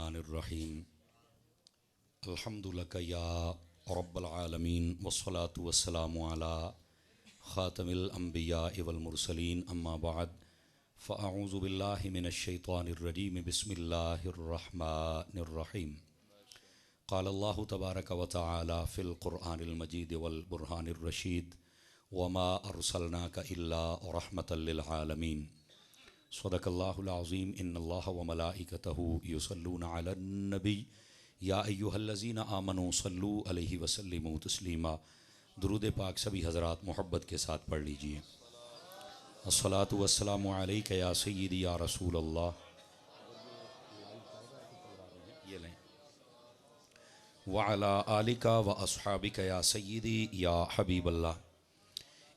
बिस्मिल्लाहिर्रहमानिर्रहीम अल्हम्दुलिल्लाह या रब्बल आलमीन वस्सलातु वस्सलामु अला ख़ातमिल अंबिया वल मुरसलीन अम्मा बाद फ़अऊज़ु बिल्लाहि मिनश शैतानिर रजीम बिस्मिल्लाहिर्रहमानिर्रहीम क़ाल अल्लाहु तबारक व तआला फ़िल क़ुरआनिल मजीद वल बुरहानिर रशीद वमा अरसलनाका इल्ला रहमतल लिल आलमीन सदक़ल्लाहुल अज़ीम इन्नल्लाह व मलाइकतहु युसल्लूना अलन नबी या अय्युहल्लज़ीना आमनू सल्लू अलैहि वसल्लिमू तस्लीमा। दुरूद पाक सभी हज़रात मोहब्बत के साथ पढ़ लीजिए। अस्सलातु वस्सलामु अलैका या सय्यदी या रसूल अल्लाह व अला आलिका व अस्हाबिका या सय्यदी या हबीबल्लाह।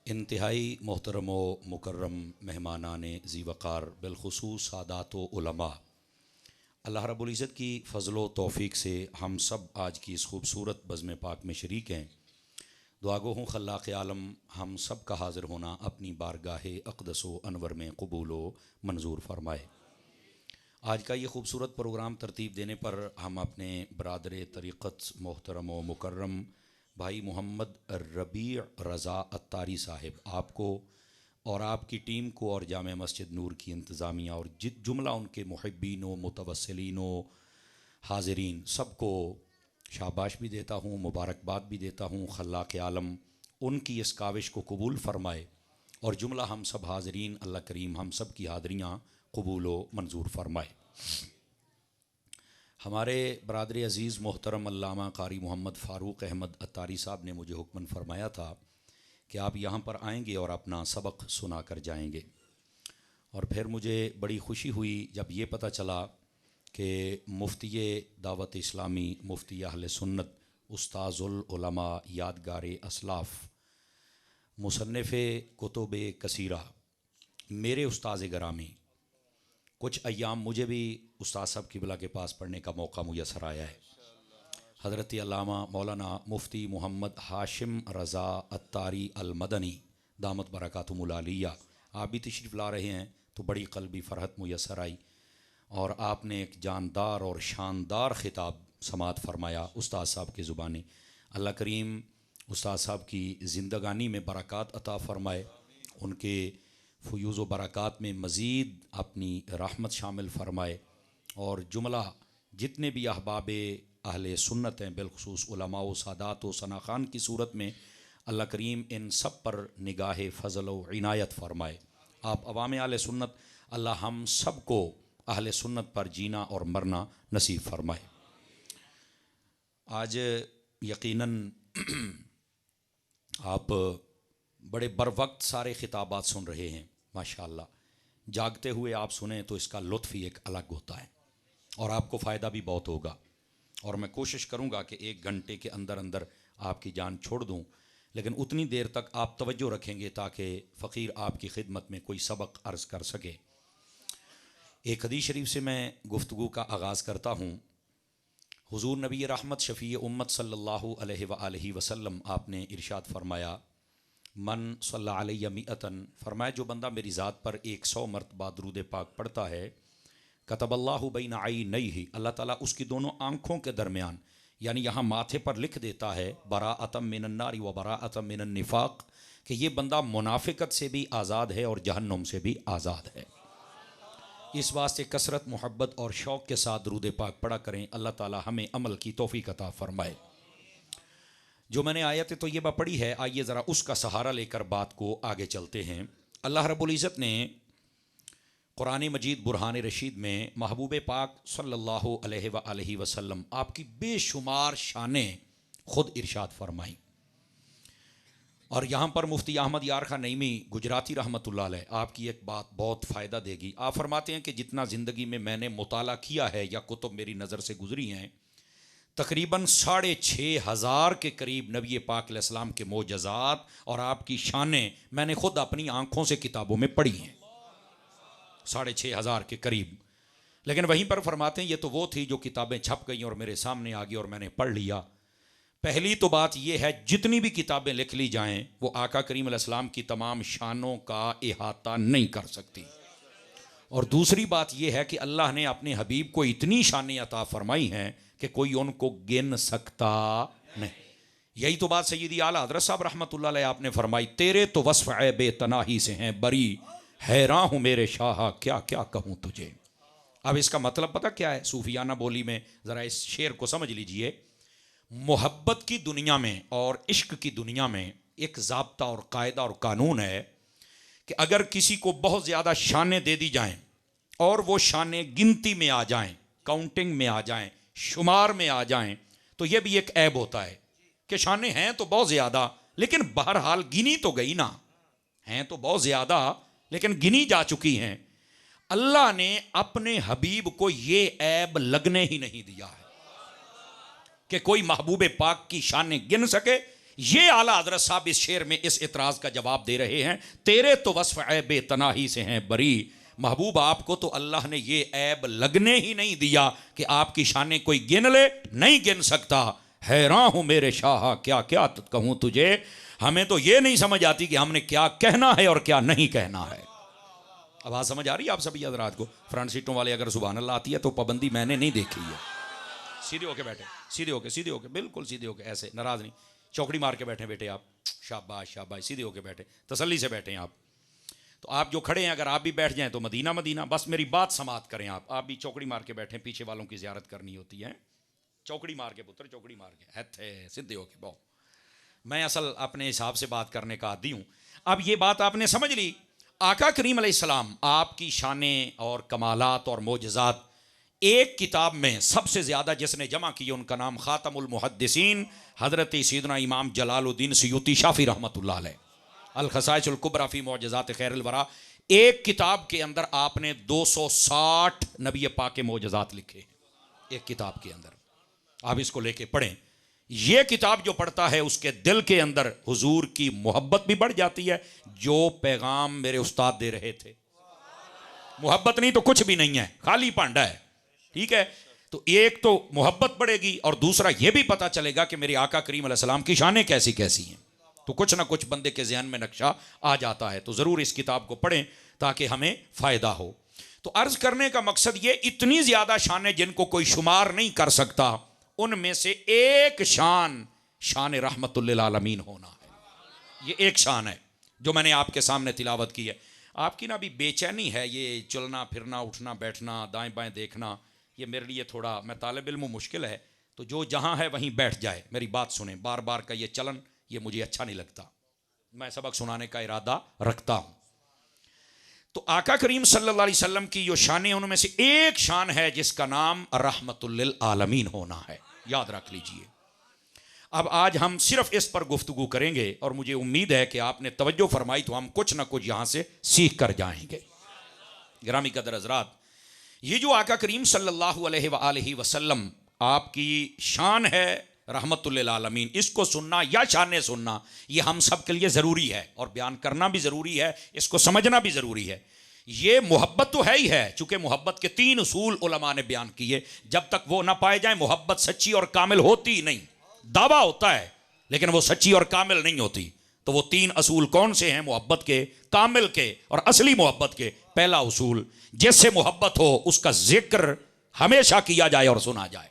इंतहाई मोहतरम व मुकर्रम मेहमानाने ज़ीवक़ार बिलख़ुसूस सादात व उलमा, अल्लाह रब्बुल इज़्ज़त की फ़ज़ल व तौफ़ीक़ से हम सब आज की इस खूबसूरत बज़्म पाक में शरीक हैं। दुआ गो हूँ खल्लाक़ आलम हम सब का हाज़िर होना अपनी बारगाह अक़दस व अनवर में कबूल व मंजूर फ़रमाए। आज का ये खूबसूरत प्रोग्राम तरतीब देने पर हम अपने बरादर तरीक़त मोहतरम व मुकर्रम भाई मोहम्मद रबी रज़ा अत्तारी साहिब आपको और आपकी टीम को और जामे मस्जिद नूर की इंतज़ामिया और जुमला उनके मुहिब्बीन व मुतवस्सिलीन व हाज़रीन सबको शाबाश भी देता हूँ, मुबारकबाद भी देता हूँ। खल्लाक़ आलम उनकी इस काविश को कबूल फ़रमाए और जुमला हम सब हाज़रीन अल्लाह करीम हम सब की हाज़रियाँ कबूल व मंजूर फ़रमाए। हमारे बरादर अज़ीज़ मोहतरम अल्लामा कारी मोहम्मद फ़ारूक अहमद अत्तारी साहब ने मुझे हुक्मन फ़रमाया था कि आप यहाँ पर आएंगे और अपना सबक सुना कर जाएंगे। और फिर मुझे बड़ी ख़ुशी हुई जब ये पता चला कि मुफ्ती दावत इस्लामी मुफ्ती अहले सुन्नत उस्ताज़ुल उलमा यादगार असलाफ़ मुसन्निफ़ कुतुब कसीरा मेरे उस्ताज़ गिरामी कुछ अय्याम मुझे भी उस्ताद साहब क़िबला के पास पढ़ने का मौका मुयस्सर आया है। हज़रत अल्लामा मौलाना मुफ्ती मोहम्मद हाशिम रज़ा अत्तारी अल मदनी दामत बरकातुहुल आलिया आप भी तशरीफ़ ला रहे हैं तो बड़ी क़ल्बी फ़रहत मुयस्सर आई और आपने एक जानदार और शानदार ख़िताब समात फ़रमाया उस्ताद साहब की ज़ुबानी। अल्लाह करीम उस्ताद साहब की ज़िंदगानी में बरक़ात अता फ़रमाए, उनके फ़ुयूज़ व बरक़ात में मज़ीद अपनी रहमत शामिल फ़रमाए और जुमला जितने भी अहबाब अहले सुन्नत हैं बिलख़ुसूस उलमा व सादात व सनाख़ान की सूरत में अल्लाह करीम इन सब पर निगाह फ़ज़ल व इनायत फ़रमाए। आप अवाम अहले सुन्नत अल्लाह हम सब को अहले सुन्नत पर जीना और मरना नसीब फ़रमाए। आज यकीनन आप बड़े बर वक्त सारे ख़िताबात सुन रहे हैं माशाअल्लाह। जागते हुए आप सुने तो इसका लुत्फ़ ही एक अलग होता है और आपको फ़ायदा भी बहुत होगा। और मैं कोशिश करूँगा कि 1 घंटे के अंदर अंदर आपकी जान छोड़ दूँ, लेकिन उतनी देर तक आप तवज्जो रखेंगे ताकि फ़कीर आपकी खिदमत में कोई सबक अर्ज़ कर सके। एक हदीस शरीफ से मैं गुफ्तगू का आगाज़ करता हूँ। हुज़ूर नबी रहमत शफ़ी उम्मत सल्लल्लाहु अलैहि वसल्लम आपने इरशाद फरमाया मन सल्ला अलैहि मिअतन, फरमाया जो बंदा मेरी ज़ात पर 100 मरतबा दुरूद पाक पढ़ता है कतबल्लाहु बैन ऐनैहि, अल्लाह ताला उसकी दोनों आँखों के दरमियान यानी यहाँ माथे पर लिख देता है बराअतम मिनन नारी व बराअतम मिनन निफाक कि ये बंदा मुनाफिकत से भी आज़ाद है और जहन्नुम से भी आज़ाद है। इस वास्ते कसरत मोहब्बत और शौक़ के साथ दुरूद पाक पढ़ा करें। अल्लाह ताला हमें अमल की तौफ़ीक़ अता फ़रमाए। जो मैंने आयत तो ये पढ़ी है, आइए ज़रा उसका सहारा लेकर बात को आगे चलते हैं। अल्लाह रब्बुल इज़्ज़त ने कुरान मजीद बुरहान रशीद में महबूब पाक सल्लल्लाहु अलैहि वसल्लम आपकी बेशुमार शानें ख़ुद इरशाद फरमाई। और यहाँ पर मुफ्ती अहमद यार खान नईमी गुजराती रहमतुल्लाह अलैह आपकी एक बात बहुत फ़ायदा देगी। आप फरमाते हैं कि जितना ज़िंदगी में मैंने मुताला किया है या कुतुब मेरी नज़र से गुज़री हैं, तकरीबन 6500 के करीब नबी पाक अलैहिस्सलाम के मोजज़ात और आपकी शानें मैंने ख़ुद अपनी आँखों से किताबों में पढ़ी हैं, 6500 के करीब। लेकिन वहीं पर फरमाते हैं ये तो वो थी जो किताबें छप गई और मेरे सामने आ गई और मैंने पढ़ लिया। पहली तो बात यह है जितनी भी किताबें लिख ली जाएं वो आका करीम अलैहिस्सलाम की तमाम शानों का इहाता नहीं कर सकती। और दूसरी बात यह है कि अल्लाह ने अपने हबीब को इतनी शान अता फरमाई हैं कि कोई उनको गिन सकता नहीं। यही तो बात सैयदी आला हज़रत साहब रहमतुल्लाह अलैह आपने फरमाई, तेरे तो वस्फ़ बेतनाही से हैं बरी, हैरान हूँ मेरे शाह क्या क्या कहूँ तुझे। अब इसका मतलब पता क्या है सूफियाना बोली में, ज़रा इस शेर को समझ लीजिए। मोहब्बत की दुनिया में और इश्क की दुनिया में एक ज़ाब्ता और कायदा और कानून है कि अगर किसी को बहुत ज़्यादा शानें दे दी जाएं और वो शानें गिनती में आ जाएं, काउंटिंग में आ जाएं, शुमार में आ जाएं, तो ये भी एक ऐब होता है कि शानें हैं तो बहुत ज़्यादा लेकिन बहरहाल गिनी तो गई ना, हैं तो बहुत ज़्यादा लेकिन गिनी जा चुकी हैं। अल्लाह ने अपने हबीब को ये ऐब लगने ही नहीं दिया है कि कोई महबूब पाक की शानें गिन सके। ये आला हज़रत साहब इस शेर में इस इतराज का जवाब दे रहे हैं, तेरे तो वस्फ़ ऐब तनाही से हैं बरी, महबूब आपको तो अल्लाह ने ये ऐब लगने ही नहीं दिया कि आपकी शानें कोई गिन ले, नहीं गिन सकता। हैरान हूँ मेरे शाह क्या क्या कहूँ तुझे। हमें तो ये नहीं समझ आती कि हमने क्या कहना है और क्या नहीं कहना है। आवाज़ समझ आ रही है आप सभी हज़रात को? फ्रंट सीटों वाले अगर सुभान अल्लाह आती है तो पाबंदी मैंने नहीं देखी है। सीधे होके बैठे, सीधे होके बिल्कुल सीधे होके, ऐसे नाराज़ नहीं, चौकड़ी मार के बैठे बेटे आप, शाबाश शाबाश, सीधे होके बैठे, तसल्ली से बैठे आप। तो आप जो खड़े हैं अगर आप भी बैठ जाएं तो मदीना मदीना, बस मेरी बात समाप्त करें। आप भी चौकड़ी मार के बैठे, पीछे वालों की ज़ियारत करनी होती है। चौकड़ी मार के पुत्र, चौकड़ी मार के है सीधे होके बहु। मैं असल अपने हिसाब से बात करने का आदी हूँ। अब ये बात आपने समझ ली, आका करीम अलैहिस्सलाम आपकी शानें और कमालात और मोजज़ात एक किताब में सबसे ज़्यादा जिसने जमा की उनका नाम ख़ातमुल मुहद्दिसीन हज़रत सैयदना इमाम जलालुद्दीन सयूती शाफ़ी रहमतुल्लाह अलैह, अल ख़साइसुल कुबरा फ़ी मुअज्ज़ज़ात खैरुल वरा। एक किताब के अंदर आपने 260 नबी पाक के मोजज़ात लिखे एक किताब के अंदर। आप इसको लेके पढ़ें। ये किताब जो पढ़ता है उसके दिल के अंदर हुजूर की मोहब्बत भी बढ़ जाती है, जो पैगाम मेरे उस्ताद दे रहे थे। मोहब्बत नहीं तो कुछ भी नहीं है, खाली पांडा है। ठीक है, तो एक तो मोहब्बत बढ़ेगी और दूसरा यह भी पता चलेगा कि मेरे आका करीम अलैहिस्सलाम की शानें कैसी कैसी हैं। तो कुछ ना कुछ बंदे के ज़हन में नक्शा आ जाता है। तो ज़रूर इस किताब को पढ़ें ताकि हमें फ़ायदा हो। तो अर्ज़ करने का मकसद ये, इतनी ज़्यादा शानें जिनको कोई शुमार नहीं कर सकता, उनमें से एक शान रहमतुल लिल आलमीन होना है। ये एक शान है जो मैंने आपके सामने तिलावत की है। आपकी ना अभी बेचैनी है, ये चलना फिरना उठना बैठना दाएं बाएं देखना, ये मेरे लिए थोड़ा, मैं तालिब इल्म हूं, मुश्किल है। तो जो जहाँ है वहीं बैठ जाए, मेरी बात सुने। बार बार का ये चलन ये मुझे अच्छा नहीं लगता। मैं सबक सुनाने का इरादा रखता हूँ। तो आका करीम सल्लल्लाहु अलैहि वसल्लम की जो शानें, उनमें से एक शान है जिसका नाम रहमतुल लिल आलमीन होना है। याद रख लीजिए। अब आज हम सिर्फ इस पर गुफ्तगू करेंगे और मुझे उम्मीद है कि आपने तवज्जो फरमाई तो हम कुछ ना कुछ यहां से सीख कर जाएंगे। गिरामी कदर हज़रात, ये जो आका करीम सल्लल्लाहु अलैहि वसल्लम आपकी शान है रहमतुल लिल आलमीन, इसको सुनना या शानें सुनना ये हम सब के लिए ज़रूरी है और बयान करना भी ज़रूरी है, इसको समझना भी ज़रूरी है। ये मोहब्बत तो है ही है, चूंकि मोहब्बत के 3 उसूल उलमा ने बयान किए। जब तक वो ना पाए जाए मोहब्बत सच्ची और कामिल होती ही नहीं। दावा होता है लेकिन वो सच्ची और कामिल नहीं होती। तो वो 3 असूल कौन से हैं मोहब्बत के, कामिल के और असली मोहब्बत के? पहला उसूल, जिससे मोहब्बत हो उसका जिक्र हमेशा किया जाए और सुना जाए।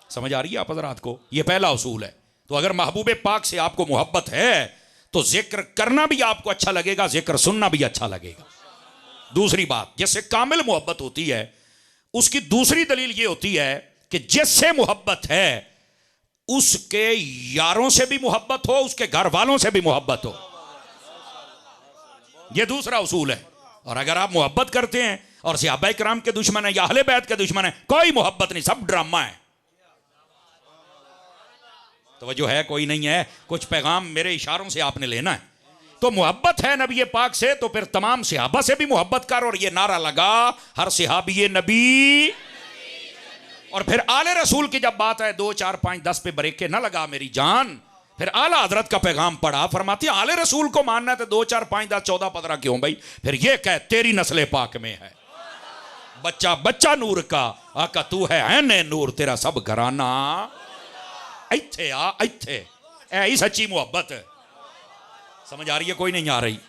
समझ आ रही है आप हज़रात को? ये पहला उसूल है। तो अगर महबूब पाक से आपको मोहब्बत है तो जिक्र करना भी आपको अच्छा लगेगा, जिक्र सुनना भी अच्छा लगेगा। दूसरी बात, जिससे कामिल मोहब्बत होती है उसकी दूसरी दलील ये होती है कि जिससे मोहब्बत है उसके यारों से भी मोहब्बत हो, उसके घर वालों से भी मोहब्बत हो। यह दूसरा उसूल है। और अगर आप मोहब्बत करते हैं और सहाबा किराम के दुश्मन है या अहले बैत के दुश्मन है, कोई मोहब्बत नहीं, सब ड्रामा है। तवज्जो है? कोई नहीं है? कुछ पैगाम मेरे इशारों से आपने लेना है। तो मोहब्बत है नबी पाक से तो फिर तमाम सहाबा से भी मोहब्बत कर, और ये नारा लगा हर सहाबी नबी। और फिर आले रसूल की जब बात है 2, 4, 5, 10 पे ब्रेके ना लगा मेरी जान। फिर आला हजरत का पैगाम पढ़ा, फरमाती आले रसूल को मानना है तो 2, 4, 5, 10, 14, 15 क्यों भाई? फिर ये कह तेरी नस्ल पाक में है बच्चा बच्चा नूर का, आका तू है ऐने नूर, तेरा सब घराना इत्थे आ इत्थे। ऐ ही सच्ची मोहब्बत। समझ आ रही है? कोई नहीं आ रही?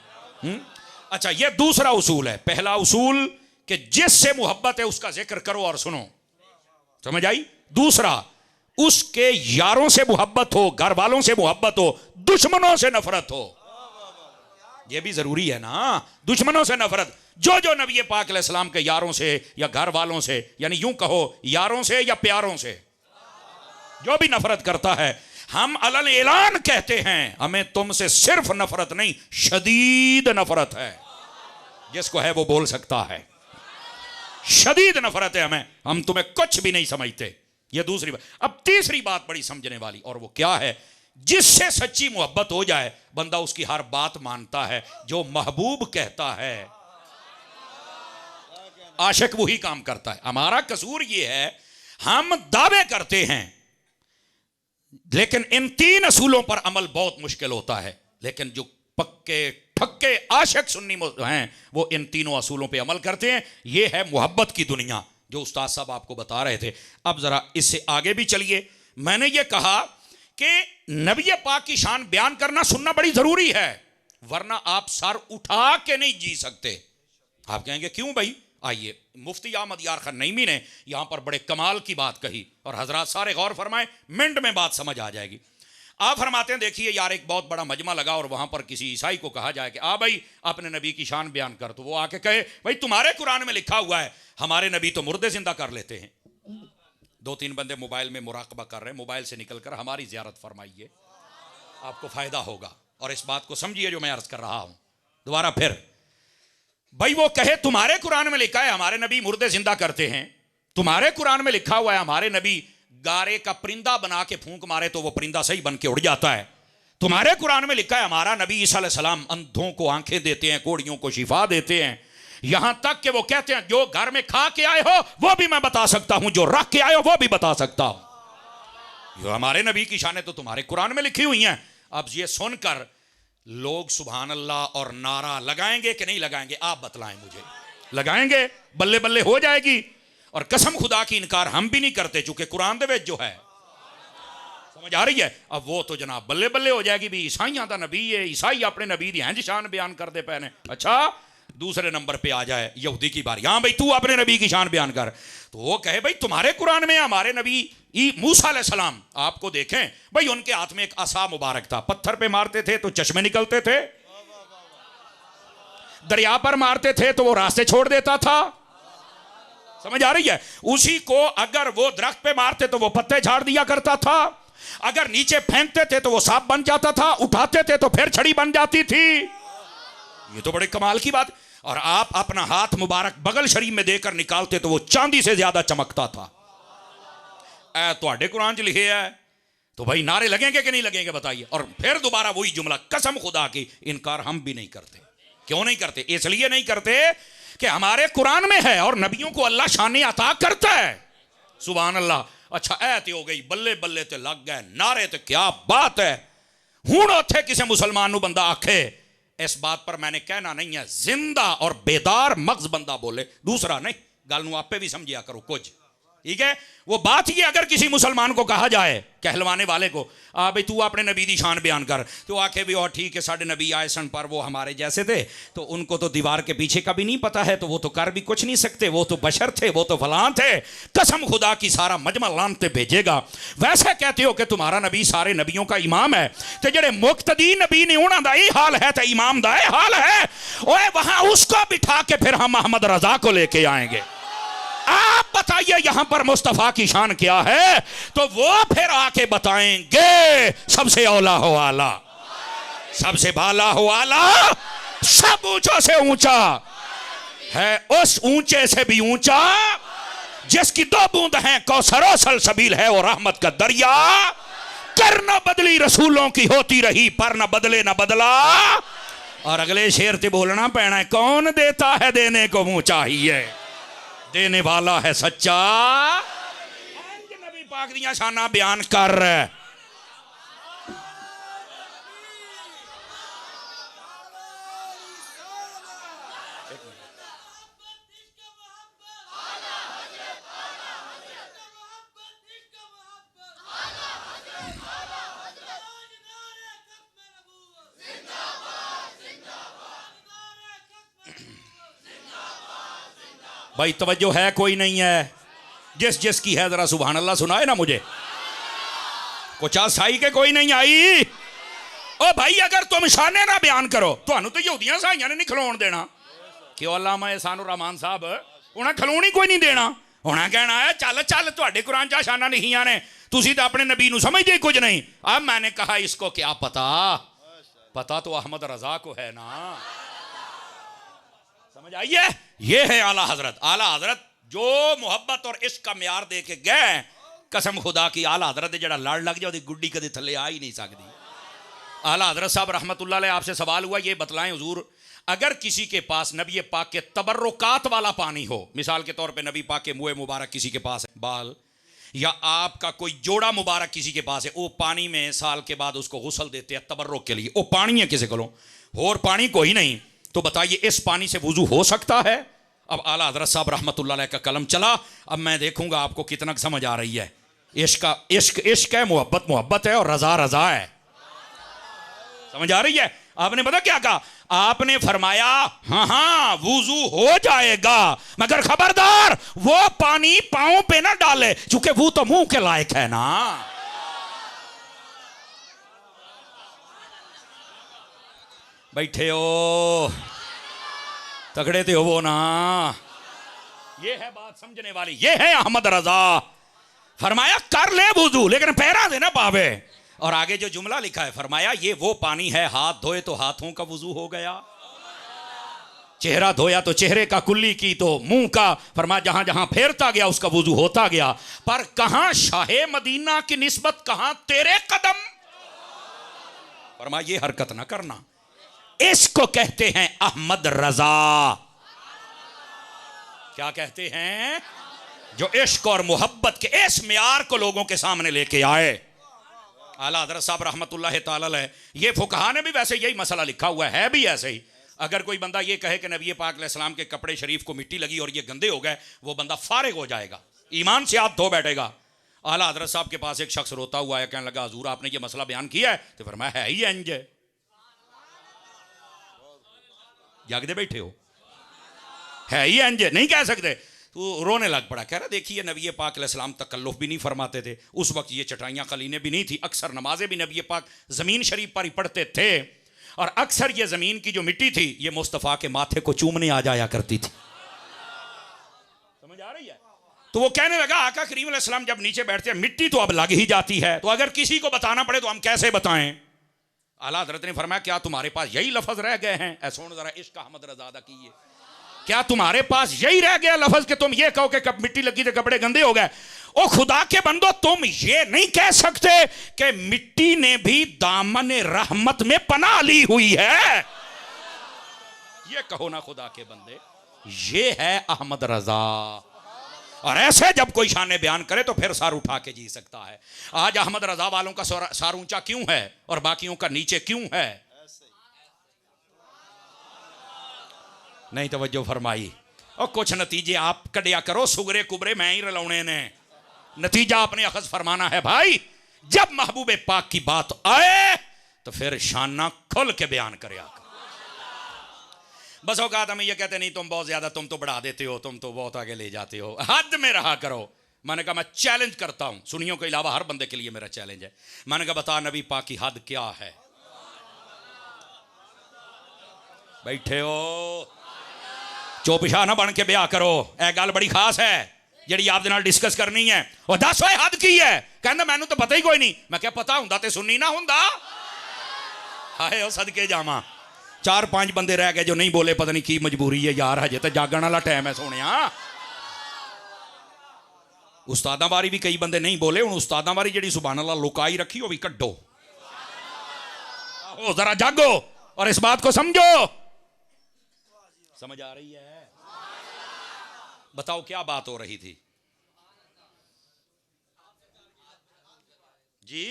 अच्छा, ये दूसरा उसूल है। पहला उसूल कि जिससे मोहब्बत है उसका जिक्र करो और सुनो, समझ आई। दूसरा, उसके यारों से मोहब्बत हो, घर वालों से मोहब्बत हो, दुश्मनों से नफरत हो। यह भी जरूरी है ना, दुश्मनों से नफरत। जो जो नबी पाक अलैहिस्सलाम के यारों से या घर वालों से, यानी यूं कहो यारों से या प्यारों से, जो भी नफरत करता है, हम अलल ऐलान कहते हैं हमें तुमसे सिर्फ नफरत नहीं, शदीद नफरत है। जिसको है वो बोल सकता है, शदीद नफरत है हमें, हम तुम्हें कुछ भी नहीं समझते। ये दूसरी बात। अब तीसरी बात बड़ी समझने वाली, और वो क्या है? जिससे सच्ची मोहब्बत हो जाए बंदा उसकी हर बात मानता है, जो महबूब कहता है आशिक वही काम करता है। हमारा कसूर ये है, हम दावे करते हैं लेकिन इन तीन असूलों पर अमल बहुत मुश्किल होता है। लेकिन जो पक्के ठक्के आशिक सुन्नी हैं वो इन तीनों असूलों पे अमल करते हैं। ये है मोहब्बत की दुनिया जो उस्ताद साहब आपको बता रहे थे। अब जरा इससे आगे भी चलिए। मैंने ये कहा कि नबी पाक की शान बयान करना सुनना बड़ी जरूरी है, वरना आप सर उठा के नहीं जी सकते। आप कहेंगे क्यों भाई? आइए, मुफ्ती अहमद यार खान नईमी ने यहां पर बड़े कमाल की बात कही, और हजरात सारे गौर फरमाएं, मिनट में बात समझ आ जाएगी। आप फरमाते हैं, देखिए यार, एक बहुत बड़ा मजमा लगा और वहां पर किसी ईसाई को कहा जाए कि आ भाई अपने नबी की शान बयान कर, तो वो आके कहे भाई तुम्हारे कुरान में लिखा हुआ है हमारे नबी तो मुर्दे जिंदा कर लेते हैं। दो तीन बंदे मोबाइल में मुराकबा कर रहे हैं, मोबाइल से निकलकर हमारी जियारत फरमाइए, आपको फायदा होगा। और इस बात को समझिए जो मैं अर्ज कर रहा हूं दोबारा फिर। भाई वो कहे तुम्हारे कुरान में लिखा है हमारे नबी मुर्दे जिंदा करते हैं, तुम्हारे कुरान में लिखा हुआ है हमारे नबी गारे का परिंदा बना के फूंक मारे तो वो परिंदा सही बन के उड़ जाता है, तुम्हारे कुरान में लिखा है हमारा नबी ईसा अलैहिस्सलाम अंधों को आंखें देते हैं, कोढ़ियों को शिफा देते हैं, यहां तक कि वो कहते हैं जो घर में खा के आए हो वो भी मैं बता सकता हूं, जो रख के आए हो वो भी बता सकता हूं। जो हमारे नबी की शानें तो तुम्हारे कुरान में लिखी हुई हैं। अब ये सुनकर लोग सुभान अल्लाह और नारा लगाएंगे कि नहीं लगाएंगे? आप बतलाएं मुझे। लगाएंगे, बल्ले बल्ले हो जाएगी। और कसम खुदा की इनकार हम भी नहीं करते, चूंकि कुरान दे विच जो है, समझ आ रही है? अब वो तो जनाब बल्ले बल्ले हो जाएगी भी ईसाइयां दा नबी है, ईसाई अपने नबी दी हैं शान बयान करते पे ने। अच्छा, दूसरे नंबर पे आ जाए यहूदी की बारी, हां भाई तू अपने नबी की शान बयान कर, तो वो कहे भाई तुम्हारे कुरान में हमारे नबी मूसा अलैहिस्सलाम, आपको देखें भाई उनके हाथ में एक असा मुबारक था, पत्थर पे मारते थे तो चश्मे निकलते थे, दरिया पर मारते थे तो वो रास्ते छोड़ देता था, समझ आ रही है? उसी को अगर वो दरख्त पे मारते तो वो पत्ते झाड़ दिया करता था, अगर नीचे फेंकते थे तो वो सांप बन जाता था, उठाते थे तो फिर छड़ी बन जाती थी। ये तो बड़े कमाल की बात। और आप अपना हाथ मुबारक बगल शरीफ में देकर निकालते तो वो चांदी से ज्यादा चमकता था। तो कुरान च लिखे है, तो भाई नारे लगेंगे कि नहीं लगेंगे बताइए? और फिर दोबारा वही जुमला, कसम खुदा की इनकार हम भी नहीं करते। क्यों नहीं करते? इसलिए नहीं करते कि हमारे कुरान में है और नबियों को अल्लाह शान अता करता है। सुभान अल्लाह। अच्छा, ऐत हो गई, बल्ले बल्ले ते लग गए नारे, तो क्या बात है। हुण उत्थे किसी मुसलमान नूं बंदा आखे, इस बात पर मैंने कहना नहीं है, जिंदा और बेदार मगज बंदा बोले, दूसरा नहीं, गल नूं आपे भी समझिया करो कुछ, ठीक है? वो बात ये अगर किसी मुसलमान को कहा जाए, कहलवाने वाले को, आ भाई तू अपने नबी दी शान बयान कर, तो आखे भी और ठीक है साढ़े नबी आए सन पर वो हमारे जैसे थे, तो उनको तो दीवार के पीछे का भी नहीं पता है, तो वो तो कर भी कुछ नहीं सकते, वो तो बशर थे, वो तो फलां थे। कसम खुदा की सारा मजमा लानते भेजेगा। वैसे कहते हो कि तुम्हारा नबी सारे नबियों का इमाम है, तो जेडे मुक्तदी नबी ने उन्होंने दा यह हाल है तो इमाम दा यह हाल है। ओए वहां उसको बिठा के फिर हम अहमद रजा को लेके आएंगे। आप बताइए यहां पर मुस्तफा की शान क्या है, तो वो फिर आके बताएंगे सबसे औला हो आला, सबसे बाला हो आला, सब ऊंचा से ऊंचा है, उस ऊंचे से भी ऊंचा जिसकी दो बूंद हैं, कौसरो सलसबील है और रहमत का दरिया, कर न बदली रसूलों की होती रही पर न बदले न बदला। और अगले शेर से बोलना पैना है, कौन देता है देने को मुंह चाहिए, देने वाला है सच्चा। नबी पाक दियां शाना बयान कर। भाई तवज्जो है कोई नहीं है? जिस जिसकी है जरा सुभान अल्लाह सुनाए ना मुझे। कुछ साई के कोई नहीं आई। ओ भाई अगर तुम शाने ना बयान करो तो यहूदियां साइयां ने नहीं खलोन देना। क्यों अल्लामा एहसानुर रहमान साहब उन्हें खलोन ही कोई नहीं देना। उन्हें कहना है चल चल तुहाडे कुरान च शाना लिखियां ने, तुसी तो अपने नबी नू समझदे कुछ नहीं। अब मैंने कहा इसको क्या पता, पता तो अहमद रजा को है ना। समझ आई है? ये है आला हजरत। आला हजरत जो मुहब्बत और इश्क का म्यार दे के गए, कसम खुदा की आला हजरत जड़ा लड़ लग जाए गुड्डी कदे थले आ ही नहीं सकती। आला हजरत साहब रहमतुल्लाह अलैह आपसे सवाल हुआ, ये बतलाएं हुजूर अगर किसी के पास नबी पाक के तबर्रुकात वाला पानी हो, मिसाल के तौर पे नबी पाक के मुँह मुबारक किसी के पास है बाल, या आपका कोई जोड़ा मुबारक किसी के पास है, वो पानी में साल के बाद उसको गुस्ल देते हैं तबर्रुक के लिए, वो पानी है किसी को और पानी कोई नहीं, तो बताइए इस पानी से वुजू हो सकता है? अब आला हजरत साहब रहमतुल्लाह अलैह का कलम चला। अब मैं देखूंगा आपको कितना समझ आ रही है। इश्क इश्क इश्क है, मोहब्बत मोहब्बत है और रजा रजा है। समझ आ रही है? आपने पता क्या कहा? आपने फरमाया हाँ हाँ वुजू हो जाएगा, मगर खबरदार वो पानी पांव पे ना डाले, क्योंकि वो तो मुंह के लायक है ना। बैठे हो तगड़े ते हो ना। ये है बात समझने वाली, ये है अहमद रजा। फरमाया कर ले वुजू लेकिन पैरा देना पावे। और आगे जो जुमला लिखा है फरमाया ये वो पानी है हाथ धोए तो हाथों का वुजू हो गया, चेहरा धोया तो चेहरे का, कुल्ली की तो मुंह का। फरमाया जहां जहां फेरता गया उसका वुजू होता गया। पर कहां शाहे मदीना की निस्बत, कहां तेरे कदम। फरमाया ये हरकत ना करना, इसको कहते हैं अहमद रजा। क्या कहते हैं? जो इश्क और मोहब्बत के इस म्यार को लोगों के सामने लेके आए। आला हज़रत साहब रहमतुल्लाह ताला अलैह, ये फुकहा ने भी वैसे यही मसला लिखा हुआ है भी ऐसे ही। अगर कोई बंदा ये कहे कि नबी पाक अलैहिस्सलाम के कपड़े शरीफ को मिट्टी लगी और ये गंदे हो गए, वो बंदा फारिग हो जाएगा, ईमान से हाथ धो बैठेगा। आला हज़रत साहब के पास एक शख्स रोता हुआ है, कहने लगा हुजूर आपने ये मसला बयान किया है? तो फरमाया है ही इंज है। जागदे बैठे हो, है ही इंज, नहीं कह सकते। तो रोने लग पड़ा, कह रहा देखिए नबी पाक अलैहिस्सलाम तकल्लुफ भी नहीं फरमाते थे, उस वक्त ये चटाइयाँ कलीनें भी नहीं थी, अक्सर नमाजें भी नबी पाक ज़मीन शरीफ पर ही पढ़ते थे, और अक्सर ये ज़मीन की जो मिट्टी थी ये मुस्तफ़ा के माथे को चूमने आ जाया करती थी। समझ आ रही है? तो वो कहने लगा आका करीम अलैहिस्सलाम जब नीचे बैठते हैं मिट्टी तो अब लग ही जाती है, तो अगर किसी को बताना पड़े तो हम कैसे बताएं? आला हज़रत ने फरमाया क्या तुम्हारे पास यही लफ्ज़ रह गए हैं? ऐसा जरा इश्क अहमद रज़ा कीजिए, क्या तुम्हारे पास यही रह गया लफ्ज कि तुम ये कहो कि कब मिट्टी लगी तो कपड़े गंदे हो गए? ओ खुदा के बंदो, तुम ये नहीं कह सकते कि मिट्टी ने भी दामन रहमत में पनाह ली हुई है। ये कहो ना खुदा के बंदे, ये है अहमद रजा। और ऐसे जब कोई शान बयान करे तो फिर सार उठा के जी सकता है। आज अहमद रजा वालों का सार ऊंचा क्यों है और बाकियों का नीचे क्यों है? नहीं तवज्जो फरमाई। और कुछ नतीजे आप कड़िया करो, सुगरे कुबरे मैं ही रलाउने ने। नतीजा आपने अखज़ फरमाना है भाई। जब महबूबे पाक की बात आए तो फिर शाना खुल के बयान करे आकर। बस औकात हमें ये कहते नहीं तुम बहुत ज्यादा, तुम तो बढ़ा देते हो, तुम तो बहुत आगे ले जाते हो, हद में रहा करो। मैंने कहा मैं चैलेंज करता हूं, सुनियों के अलावा हर बंदे के लिए मेरा चैलेंज है। मैंने कहा बता नबी पाक की हद क्या है? बैठे हो चौपिशा ना बन के ब्याह करो। ए गल बड़ी खास है जी आप डिस्कस करनी है। और दस वाए हद की है? कहना मैनू तो पता ही कोई नहीं। मैं क्या पता हुंदा ते सुननी ना हुंदा। हाय ओ सदके जावा, 4-5 बंदे रह गए जो नहीं बोले, पता नहीं की मजबूरी है यार, हजे तो जागण वाला टाइम है सोनिया। उस्तादा बारी भी कई बंदे नहीं बोले, हुण उस्तादा बारी जी सुभान अल्लाह लुकाई रखी वो भी कड्डो, जरा जागो और इस बात को समझो। समझ आ रही है? बताओ क्या बात हो रही थी जी?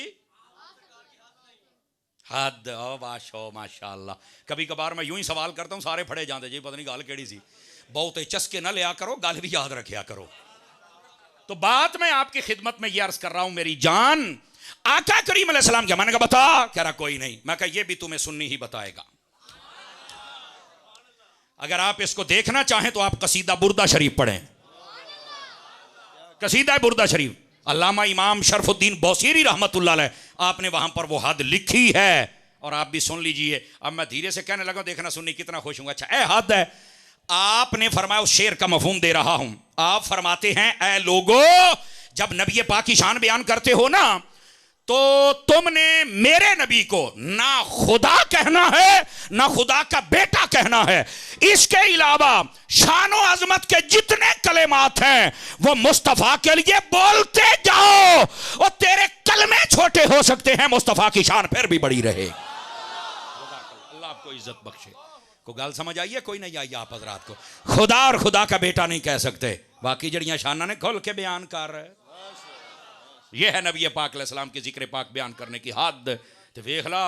हद वाशो माशाअल्लाह। कभी कभार मैं यूं ही सवाल करता हूं, सारे फड़े जाते जी, पता नहीं गल केड़ी सी। बहुत चस्के ना लिया करो, गल भी याद रखा करो। तो बात मैं आपकी खिदमत में ये अर्ज कर रहा हूं मेरी जान। आका करीम अलैहिस्सलाम क्या? मैंने कहा बता। कह रहा कोई नहीं। मैं कहा ये भी तुम्हें सुन्नी ही बताएगा। अगर आप इसको देखना चाहें तो आप कसीदा बुर्दा शरीफ पढ़ें, कसीदा बुर्दा शरीफ, अल्लामा इमाम शरफुद्दीन बौसीरी रहमतुल्लाह अलैह, आपने वहां पर वो हद लिखी है और आप भी सुन लीजिए। अब मैं धीरे से कहने लगा, देखना सुननी कितना खुश हूँ। अच्छा, ए हद है, आपने फरमाया, उस शेर का मफहूम दे रहा हूं। आप फरमाते हैं, ए लोगो, जब नबी पाक की शान बयान करते हो ना, तो तुमने मेरे नबी को ना खुदा कहना है ना खुदा का बेटा कहना है। इसके अलावा शान और अजमत के जितने कलेमात हैं वो मुस्तफा के लिए बोलते जाओ, और तेरे कलमे छोटे हो सकते हैं, मुस्तफा की शान फिर भी बड़ी रहे। अल्लाह आपको इज्जत बख्शे। को गल समझ आई है? कोई नहीं आई आप हजरात को? खुदा और खुदा का बेटा नहीं कह सकते, बाकी जड़ियां शाना ने खोल के बयान कर रहे। यह है नबी पाक अलैहिस्सलाम के जिक्र पाक बयान करने की हद। तो वेख ला,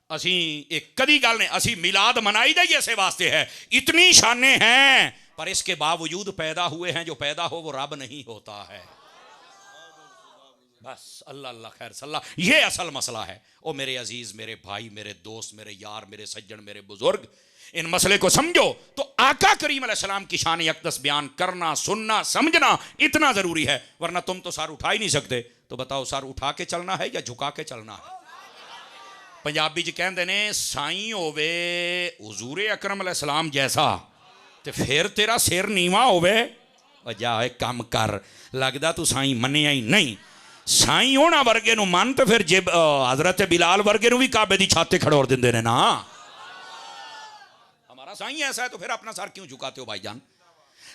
असी एक कदी गल नहीं, असी मिलाद मनाई दा इसे वास्ते है, इतनी शाने हैं, पर इसके बावजूद पैदा हुए हैं, जो पैदा हो वो रब नहीं होता है। बस अल्लाह अल्लाह खैर सल्ला, ये असल मसला है। ओ मेरे अजीज, मेरे भाई, मेरे दोस्त, मेरे यार, मेरे सज्जन, मेरे बुजुर्ग, इन मसले को समझो तो आका करीम अलैहिस्सलाम की शान यकदस बयान करना, सुनना, समझना इतना जरूरी है, वरना तुम तो सर उठा ही नहीं सकते। तो बताओ, सर उठा के चलना है या झुका के चलना है? पंजाबी च कहते ने, साईं होवे हुजूर अकरम अलैहिस्सलाम जैसा ते फिर तेरा सिर नीवा होवे, जा एक काम कर, लगदा तू साईं मनिया ही नहीं। साईं होना वर्गे नु मन, तो फिर जे हजरत बिलाल वर्गे नु भी काबे दी छाते खड़ोर दिंदे ने ना। हमारा साईं ऐसा है तो फिर अपना सर क्यों झुकाते हो भाईजान?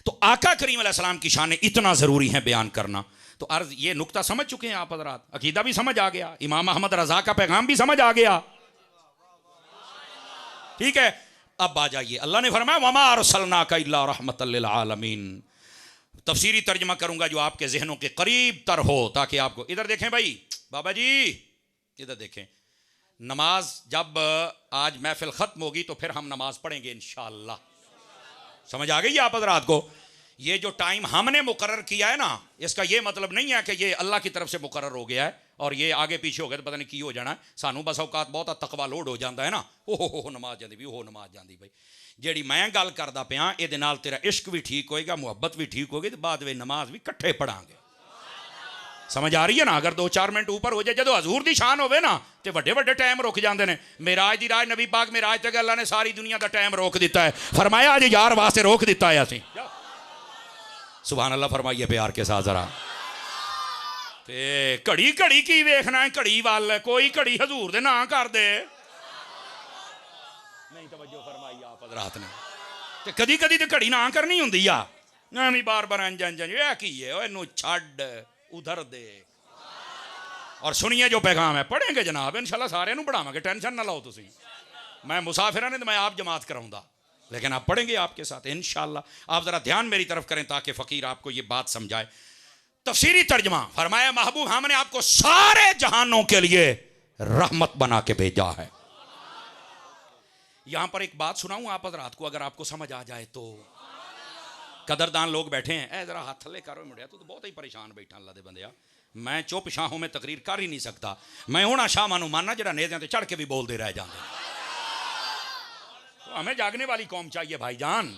तो आका करीम अलैहिस्सलाम की शान इतना जरूरी है बयान करना। तो अर्ज ये नुक्ता समझ चुके हैं आप हजरात, अकीदा भी समझ आ गया, इमाम अहमद रजा का पैगाम भी समझ आ गया, ठीक है। अब आ जाइए, अल्लाह ने फरमाया, वमा अरसलनाका इल्ला रहमतल लिल आलमीन। तफसीरी तर्जमा करूंगा जो आपके जहनों के करीब तर हो, ताकि आपको, इधर देखें भाई, बाबा जी इधर देखें। नमाज जब आज महफिल खत्म होगी तो फिर हम नमाज पढ़ेंगे इंशाअल्लाह। समझ आ गई आप हजरात को? ये जो टाइम हमने मुकर्रर किया है ना, इसका ये मतलब नहीं है कि ये अल्लाह की तरफ से मुकर्रर हो गया है और ये आगे पीछे हो गया तो पता नहीं की हो जाना है। सानू बस औकात बहुत तकवा लोड हो जाता है ना, ओहो नमाज जाती भी, ओहो नमाज जाती भाई। ਜਿਹੜੀ मैं गल करदा पिया, ਇਹਦੇ ਨਾਲ तेरा इश्क भी ठीक होएगा, मुहब्बत भी ठीक होगी, तो बाद में नमाज भी इकट्ठे पढ़ांगे। समझ आ रही है ना? अगर 2-4 मिनट ऊपर हो जाए, जो हजूर दी शान होवे ना, तो वड्डे वड्डे टाइम रुक जाते हैं। मेराज दी राज नबी पाक मेराज तक अल्लाह ने सारी दुनिया का टाइम रोक दिता है, फरमाया अज यार वास्ते रोक दिता है असीं। सुभान अल्लाह फरमाइए प्यार के साथ जरा। ते घड़ी घड़ी की वेखना है, घड़ी वाल कोई घड़ी हजूर दे ना कर दे, नहीं तवज्जो फरमाई आप हजरात ने। ते कदी कदी तो घड़ी ना करनी हुंदी आ, नहीं बार बार अंज अंज ये की है, इनू छड्ड उधर दे। और सुनिए जो पैगाम है, पढ़ेंगे जनाब इंशाल्लाह, सारे नू पढ़ावांगे, टेंशन ना लो तुसी। मैं मुसाफिर ने तो मैं आप जमात कराऊंगा, लेकिन आप पढ़ेंगे आपके साथ इंशाल्लाह। आप जरा ध्यान मेरी तरफ करें ताकि फकीर आपको ये बात समझाए। तफसीरी तर्जमा फरमाया, महबूब हमने आपको सारे जहानों के लिए रहमत बना के भेजा है। यहां पर एक बात सुनाऊं आप हजरात को, अगर आपको समझ आ जाए तो। कदरदान लोग बैठे हैं, ए जरा हाथ थले करो मुंडिया, तू तो बहुत ही परेशान बैठा अल्लाह दे बंदिया। मैं चुप शाहों में तकरीर कर ही नहीं सकता, मैं होना शाह नू मानना जरा नेज़ियां ते चढ़ के भी बोलते रह जाते। तो हमें जागने वाली कौम चाहिए भाईजान,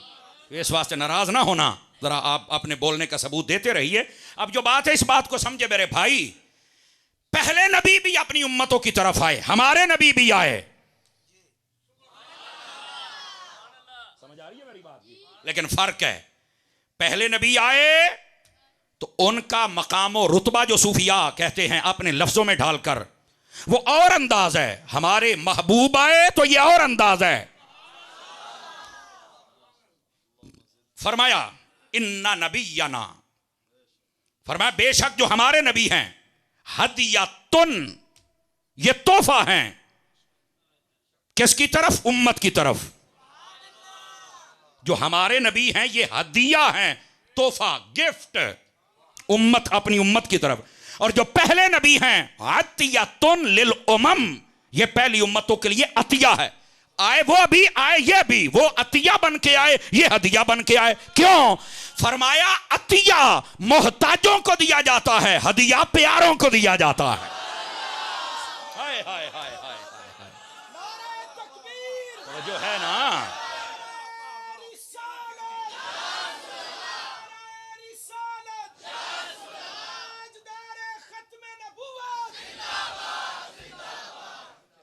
इस वास्ते नाराज ना होना, जरा आप अपने बोलने का सबूत देते रहिए। अब जो बात है, इस बात को समझे मेरे भाई, पहले नबी भी अपनी उम्मतों की तरफ आए, हमारे नबी भी आए, समझ आ रही है मेरी बात? लेकिन फर्क है, पहले नबी आए तो उनका मकाम और रुतबा जो सूफिया कहते हैं अपने लफ्जों में ढालकर, वो और अंदाज है। हमारे महबूब आए तो ये और अंदाज है। फरमाया इन्ना नबीयना, फरमाया बेशक जो हमारे नबी हैं, हदियतुन, ये तोहफा हैं। किसकी तरफ? उम्मत की तरफ। जो हमारे नबी हैं ये हदिया हैं, तोहफा, गिफ्ट, उम्मत अपनी उम्मत की तरफ। और जो पहले नबी हैं, अतियतुन लिल उमम, ये पहली उम्मतों के लिए अतिया है। आए वो भी, आए ये भी, वो अतिया बन के आए, ये हदिया बन के आए। क्यों? फरमाया अतिया मोहताजों को दिया जाता है, हदिया प्यारों को दिया जाता है। हाय हाय हाय हाय हाय, जो है ना,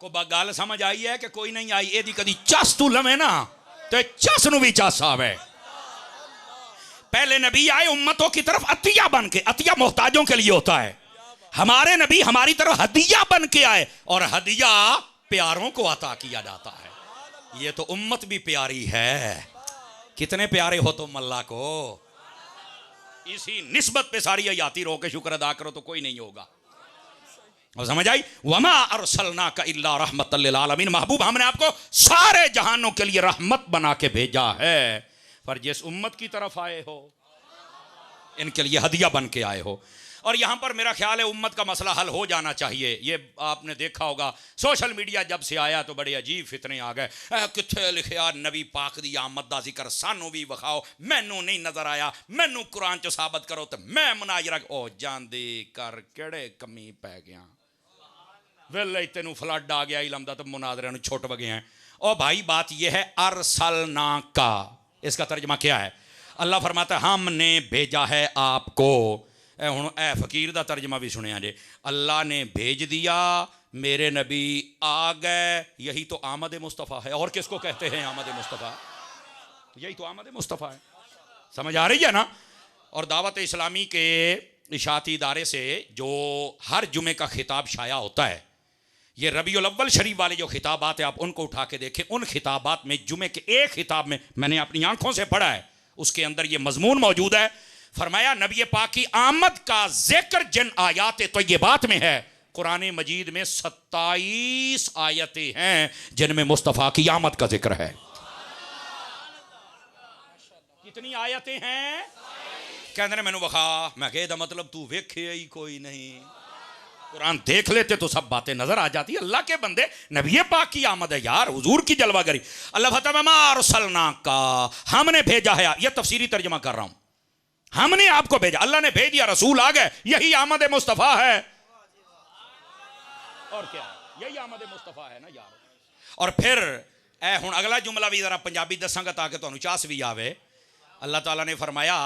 को गल समझ आई है कि कोई नहीं आई? एदी कदी चस तू लवे ना तो चस नू भी चस आवे। पहले नबी आए उम्मतों की तरफ अतिया बन के, अतिया मोहताजों के लिए होता है। हमारे नबी हमारी तरफ हदिया बन के आए और हदिया प्यारों को अता किया जाता है। ये तो उम्मत भी प्यारी है। कितने प्यारे हो तुम अल्लाह को। इसी निस्बत पे सारी आयाती रो के शुक्र अदा करो तो कोई नहीं होगा। और समझ आई? वमा अरसलनाका इल्ला रहमतल लिल आलमीन। महबूब हमने आपको सारे जहानों के लिए रहमत बना के भेजा है। पर जिस उम्मत की तरफ आए हो इनके लिए हदिया बन के आए हो। और यहां पर मेरा ख्याल है उम्मत का मसला हल हो जाना चाहिए। ये आपने देखा होगा सोशल मीडिया जब से आया तो बड़े अजीब फितने आ गए। किथे लिखिया नबी पाक दी आमद दा जिक्र सानू भी विखाओ, मैनू नहीं नजर आया, मैनू कुरान च साबित करो तो मैं मुनाजरा ओ जांदे कर केड़े कमी पै गया। वेले तेनू फ्लड आ गया इलम दा तो मुनाजरे नु छुट गए हैं। ओ भाई बात यह है अरसलना का, इसका तर्जमा क्या है? अल्लाह फरमाता है हमने भेजा है आपको। हुण ए फकीर दा तर्जमा भी सुनिया जे, अल्लाह ने भेज दिया, मेरे नबी आ गए। यही तो आमद मुस्तफ़ा है। और किसको कहते हैं आमद मुस्तफ़ा? यही तो आमद मुस्तफ़ा है। समझ आ रही है ना? और दावत इस्लामी के इशाती इदारे से जो हर जुमे का खिताब शाया होता है, ये रबीउल अव्वल शरीफ वाले जो खिताबात है आप उनको उठा के देखें। उन खिताबात में जुमे के एक खिताब में मैंने अपनी आंखों से पढ़ा है, उसके अंदर ये मजमून मौजूद है। फरमाया नबी पाक की आमद का जिक्र जिन आयात तय्यबात में है, कुरान मजीद में 27 आयतें हैं जिनमें मुस्तफ़ा की आमद का जिक्र है। कितनी आयतें हैं? कहते मैनू वखा, मैं कह मतलब तू वेखे ही कोई नहीं। कुरान देख लेते तो सब बातें नजर आ जाती। अल्लाह के बंदे नबी पाक की आमद है यार, हुजूर की जलवागरी। अल्लाह फतमा का हमने भेजा है। यह तफसीरी तर्जमा कर रहा हूं। हमने आपको भेजा, अल्लाह ने भेज दिया, रसूल आ गए, यही आमद मुस्तफ़ा है। और क्या है? यही आमद मुस्तफ़ा है ना यार। और फिर ए हुण अगला जुमला भी जरा पंजाबी दसांगा ताकि तुहानू चास भी आवे। अल्लाह ताला ने फरमाया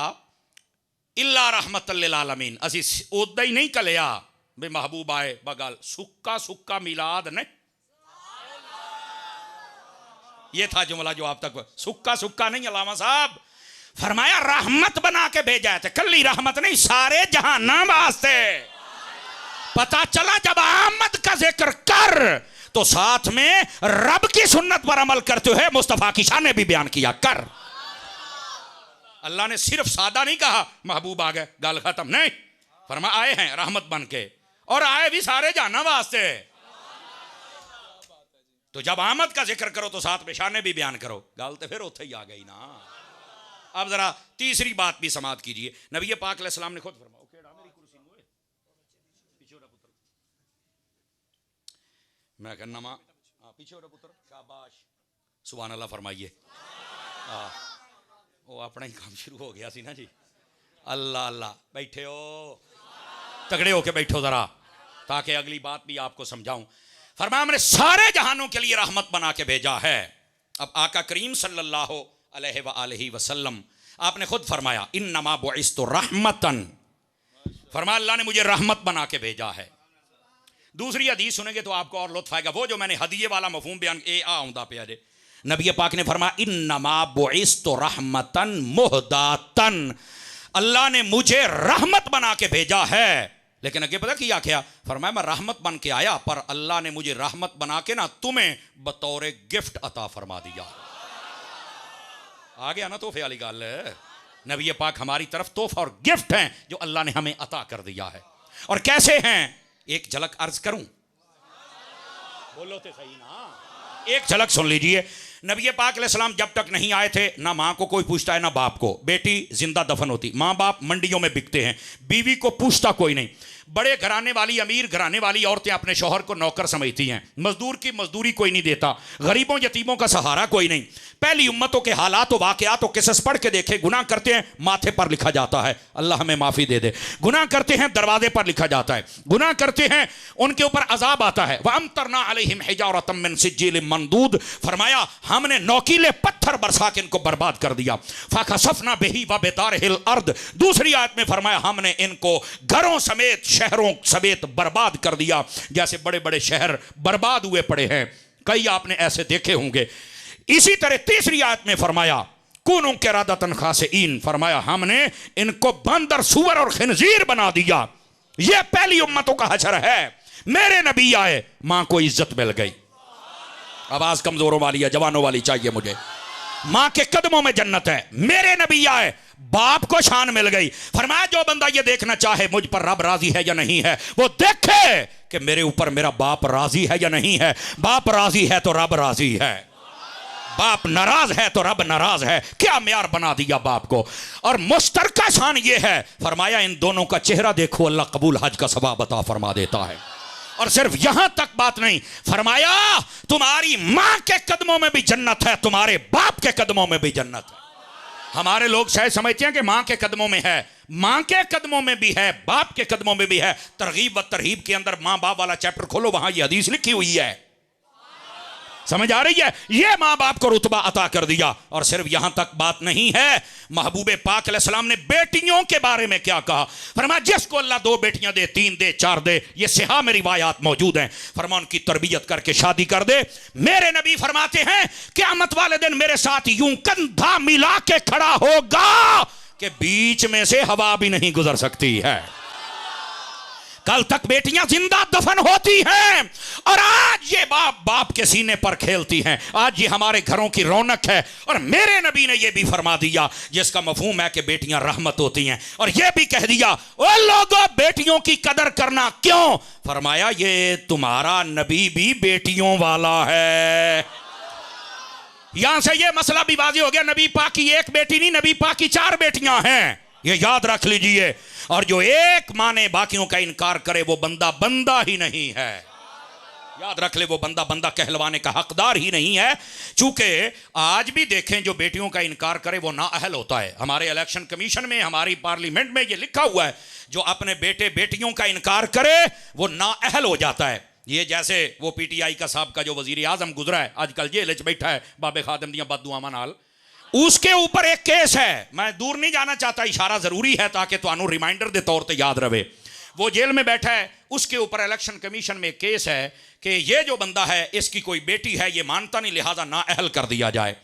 इल्ला रहमतल लिल आलमीन। असी उदा ही नहीं कलिया बे महबूब आए बगल सुक्का सुक्का मिलाद नहीं। ये था जुमला जो आप तक सुक्का सुक्का नहीं। अलामा साहब फरमाया रहमत बना के भेजा है। कल्ली रहमत नहीं, सारे जहाना वास्ते। पता चला जब आमद का जिक्र कर तो साथ में रब की सुन्नत पर अमल करते हुए मुस्तफा की शान भी बयान किया कर। अल्लाह ने सिर्फ सादा नहीं कहा महबूब आ गए गल खत्म, नहीं। फरमा आए हैं रहमत बन के, और आए भी सारे जहाना वास्ते। तो जब आमद का जिक्र करो तो साथ में शान भी बयान करो। गल तो फिर उथे ही आ गई ना। अब जरा तीसरी बात भी समाप्त कीजिए। नबी पाक अलैहिस्सलाम ने खुद फरमाया मैं कहना मा पीछे पुत्र शाबाश सुभान अल्लाह फरमाइए। वो अपना ही काम शुरू हो गया सी ना जी। अल्लाह अल्लाह बैठे हो, तगड़े होके बैठो जरा ताकि अगली बात भी आपको समझाऊं। फरमाया हमने सारे जहानों के लिए रहमत बना के भेजा है। अब आका करीम सल्लल्लाहु अलैहि वसल्लम आपने खुद फरमाया इन्नमा बुइस्तु रहमतन। फरमाया अल्लाह ने मुझे रहमत बना के भेजा है। दूसरी हदीस सुनेंगे तो आपको और लुत्फ आएगा। वो जो मैंने हदिये वाला मफहूम बयान आउंदा पे जे नबी पाक ने फरमाया इन्नमा बुइस्तु रहमतन मुहदातन। अल्लाह ने मुझे रहमत बना के भेजा है। लेकिन आगे पता क्या क्या? फरमाया मैं रहमत बन के आया पर अल्लाह ने मुझे रहमत बना के ना तुम्हें बतौर गिफ्ट अता फरमा दिया। आ गया ना तोहफे वाली गल। नबी पाक हमारी तरफ तोहफा और गिफ्ट हैं जो अल्लाह ने हमें अता कर दिया है। और कैसे हैं एक झलक अर्ज करूं? बोलो तो सही ना। एक झलक सुन लीजिए। नबी पाक अलैहिस्सलाम जब तक नहीं आए थे ना माँ को कोई पूछता है ना बाप को। बेटी जिंदा दफन होती, माँ बाप मंडियों में बिकते हैं, बीवी को पूछता कोई नहीं। बड़े घराने वाली अमीर घराने वाली औरतें अपने शौहर को नौकर समझती हैं। मजदूर की मजदूरी कोई नहीं देता, गरीबों यतीमों का सहारा कोई नहीं। पहली उम्मतों के हालात व वाक़यात और किसस पढ़ के देखे। गुनाह करते हैं माथे पर लिखा जाता है अल्लाह हमें माफ़ी दे दे। गुनाह करते हैं दरवाजे पर लिखा जाता है। गुनाह करते हैं उनके ऊपर अजाब आता है। वअमतरना अलैहिम हिजारतम मिन सिज्जिलिम मंदूद। फरमाया हमने नौकीले पत्थर बरसा के इनको बर्बाद कर दिया। फखसफना बिही व बिदारिहिल अर्द। दूसरी आयत में फरमाया हमने इनको घरों समेत शहरों समेत बर्बाद कर दिया, जैसे बड़े बड़े शहर बर्बाद हुए पड़े हैं। कई आपने ऐसे देखे होंगे। इसी तरह तीसरी आयत में फरमाया कुनू किरादतन खासिईन, फरमाया हमने इनको बंदर, सूअर और खिंजीर बना दिया। यह पहली उम्मतों का हशर है। मेरे नबी आए, मां को इज्जत मिल गई। आवाज कमजोरों वाली है, जवानों वाली चाहिए मुझे। मां के कदमों में जन्नत है। मेरे नबी आए, बाप को शान मिल गई। फरमाया जो बंदा ये देखना चाहे मुझ पर रब राजी है या नहीं है, वो देखे कि मेरे ऊपर मेरा बाप राजी है या नहीं है। बाप राजी है तो रब राजी है, बाप नाराज है तो रब नाराज है। क्या म्यार बना दिया बाप को। और मुश्तरका शान ये है, फरमाया इन दोनों का चेहरा देखो, अल्लाह कबूल हज का सवाब अता फरमा देता है। और सिर्फ यहां तक बात नहीं, फरमाया तुम्हारी मां के कदमों में भी जन्नत है, तुम्हारे बाप के कदमों में भी जन्नत है। हमारे लोग शायद समझते हैं कि मां के कदमों में है, मां के कदमों में भी है, बाप के कदमों में भी है। तरगीब व तरहीब के अंदर मां बाप वाला चैप्टर खोलो, वहां ये हदीस लिखी हुई है। समझ आ रही है। ये मां बाप को रुतबा अता कर दिया। और सिर्फ यहां तक बात नहीं है, महबूबे पाक अलैहिस्सलाम ने बेटियों के बारे में क्या कहा। फरमाया जिसको अल्लाह 2 बेटियां दे, 3 दे, 4 दे, ये सिहा में रिवायात मौजूद हैं, फरमाया उनकी तरबियत करके शादी कर दे। मेरे नबी फरमाते हैं क़यामत वाले दिन मेरे साथ यूं कंधा मिला के खड़ा होगा कि बीच में से हवा भी नहीं गुजर सकती है। कल तक बेटियां जिंदा दफन होती हैं और आज ये बाप बाप के सीने पर खेलती हैं। आज ये हमारे घरों की रौनक है। और मेरे नबी ने ये भी फरमा दिया, जिसका मफहूम है कि बेटियां रहमत होती हैं, और ये भी कह दिया ओ लोगों बेटियों की कदर करना। क्यों? फरमाया ये तुम्हारा नबी भी बेटियों वाला है। यहां से ये मसला भी वाज़ेह हो गया, नबी पाक की एक बेटी नहीं, नबी पाक की 4 बेटियां हैं, ये याद रख लीजिए। और जो एक माने बाकियों का इनकार करे वो बंदा बंदा ही नहीं है। याद रख ले, वो बंदा बंदा कहलवाने का हकदार ही नहीं है। चूंकि आज भी देखें जो बेटियों का इनकार करे वो नाअहल होता है। हमारे इलेक्शन कमीशन में, हमारी पार्लियामेंट में ये लिखा हुआ है, जो अपने बेटे बेटियों का इनकार करे वो नाअहल हो जाता है। ये जैसे वो पीटीआई का साहब का जो वजीर आजम गुजरा है, आजकल जेल च बैठा है बाबे खादम दियां बददुआवां नाल, उसके ऊपर एक केस है। मैं दूर नहीं जाना चाहता, इशारा जरूरी है ताकि तुहानू रिमाइंडर के तौर पे याद रहे। वो जेल में बैठा है, उसके ऊपर इलेक्शन कमीशन में एक केस है कि ये जो बंदा है इसकी कोई बेटी है, ये मानता नहीं, लिहाजा नाअहल कर दिया जाए।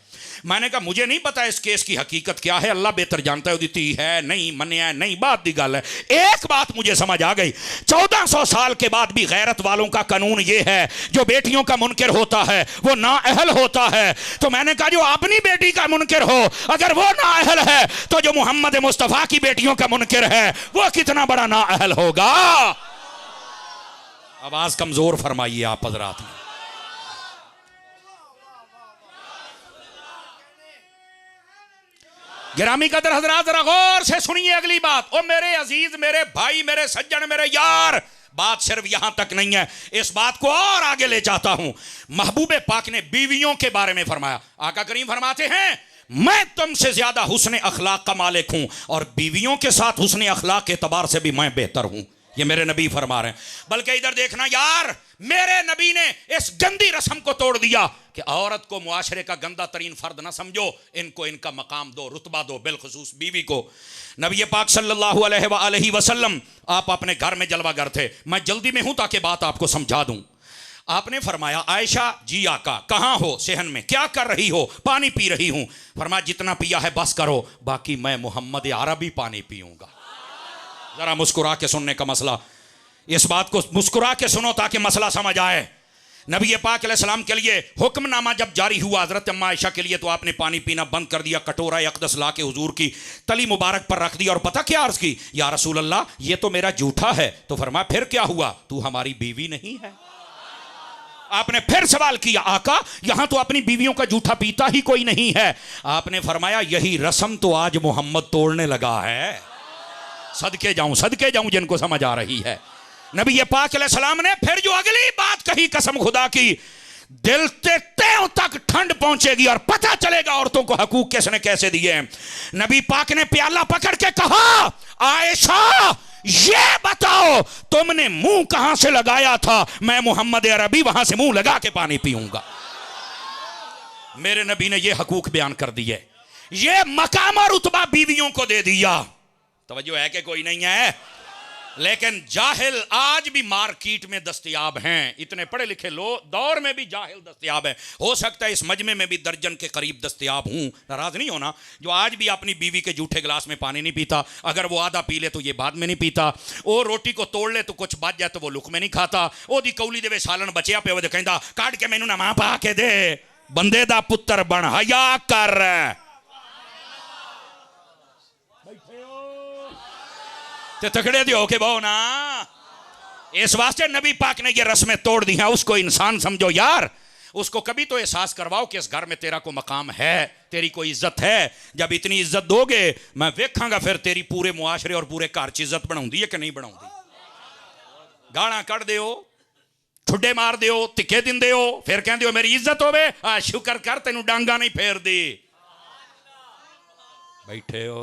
मैंने कहा मुझे नहीं पता इस केस की हकीकत क्या है, अल्लाह बेहतर जानता है। दी है नहीं मनिया नहीं, बात दी गल है। एक बात मुझे समझ आ गई, 1400 साल के बाद भी गैरत वालों का कानून ये है, जो बेटियों का मुनकर होता है वो नाअहल होता है। तो मैंने कहा जो अपनी बेटी का मुनकर हो, अगर वो नाअहल है तो जो मोहम्मद मुस्तफ़ा की बेटियों का मुनकर है वो कितना बड़ा नाअहल होगा। आवाज कमजोर फरमाइए आप हजरात ने। गिरामी कदर हजरात जरा गौर से सुनिए अगली बात। ओ मेरे अजीज, मेरे भाई, मेरे सज्जन, मेरे यार, बात सिर्फ यहां तक नहीं है, इस बात को और आगे ले जाता हूं। महबूबे पाक ने बीवियों के बारे में फरमाया। आका करीम फरमाते हैं मैं तुमसे ज्यादा हुस्न अखलाक का मालिक हूं और बीवियों के साथ हुस्न अखलाक के एतबार से भी मैं बेहतर हूं। ये मेरे नबी फरमा रहे हैं। बल्कि इधर देखना यार, मेरे नबी ने इस गंदी रस्म को तोड़ दिया कि औरत को मुआशरे का गंदा तरीन फर्द ना समझो, इनको इनका मकाम दो, रुतबा दो, बिलखुसूस बीवी को। नबी पाक सल्लल्लाहु अलैहि वसल्लम आप अपने घर में जलवागर थे, मैं जल्दी में हूं ताकि बात आपको समझा दूं। आपने फरमाया आयशा जी आका कहां हो? सेहन में। क्या कर रही हो? पानी पी रही हूं। फरमाया जितना पिया है बस करो, बाकी मैं मोहम्मद अरबी पानी पीऊंगा। जरा मुस्कुरा के सुनने का मसला, इस बात को मुस्कुरा के सुनो ताकि मसला समझ आए। नबी पाक अलैहिस्सलाम के लिए हुक्मनामा जब जारी हुआ हजरत अम्मा आयशा के लिए, तो आपने पानी पीना बंद कर दिया, कटोरा अक़दस ला के हुजूर की तली मुबारक पर रख दिया और पता क्या अर्ज की, या रसूल अल्लाह ये तो मेरा जूठा है। तो फरमाया फिर क्या हुआ, तू हमारी बीवी नहीं है? आपने फिर सवाल किया आका यहां तो अपनी बीवियों का जूठा पीता ही कोई नहीं है। आपने फरमाया यही रस्म तो आज मोहम्मद तोड़ने लगा है। सदके जाऊं जिनको समझ आ रही है। नबी पाक अलैहिस्सलाम ने फिर जो अगली बात कही, कसम खुदा की, दिल ते त्यों तक ठंड पहुंचेगी और पता चलेगा औरतों को हकूक किसने कैसे दिए हैं। नबी पाक ने प्याला पकड़ के कहा आयशा ये बताओ तुमने मुंह कहां से लगाया था? मैं मोहम्मद अरबी वहां से मुंह लगा के पानी पीऊंगा। मेरे नबी ने ये हकूक बयान कर दिए, ये मकाम और रुतबा बीवियों को दे दिया। तवज्जो है कि कोई नहीं है? लेकिन जाहिल आज भी मार्केट में दस्तयाब हैं। इतने पढ़े लिखे दौर में भी जाहिल दस्तयाब है। हो सकता है इस मजमे में भी दर्जन के करीब दस्तयाब हूँ, नाराज नहीं होना, जो आज भी अपनी बीवी के जूठे गिलास में पानी नहीं पीता। अगर वो आधा पी ले तो ये बाद में नहीं पीता। वो रोटी को तोड़ ले तो कुछ बच जाए तो वो लुक में नहीं खाता। वो दी कौली दे सालन बचिया पे वो कहता काट के मैनू ना मां पा के दे। बंदे दा पुत्र बन, हया कर। ते तकड़े दी होके बहु ना। इस वास्ते नबी पाक ने ये रस्में तोड़ दी हैं। उसको इंसान समझो यार, उसको कभी तो एहसास करवाओ कि इस घर में तेरा को मकाम है, तेरी कोई इज्जत है। जब इतनी इज्जत दोगे मैं वेखांगा फिर तेरी पूरे मुआशरे और पूरे घर च इज्जत बनाउंदी है कि नहीं बनाउंदी। गाना कढ़ दे, ठुड्डे मार दे, तिखे दिंदे हो, फिर कहंदे हो मेरी इज्जत होवे, शुक्र कर तेनू डांगा नहीं फेर दी। बैठे हो,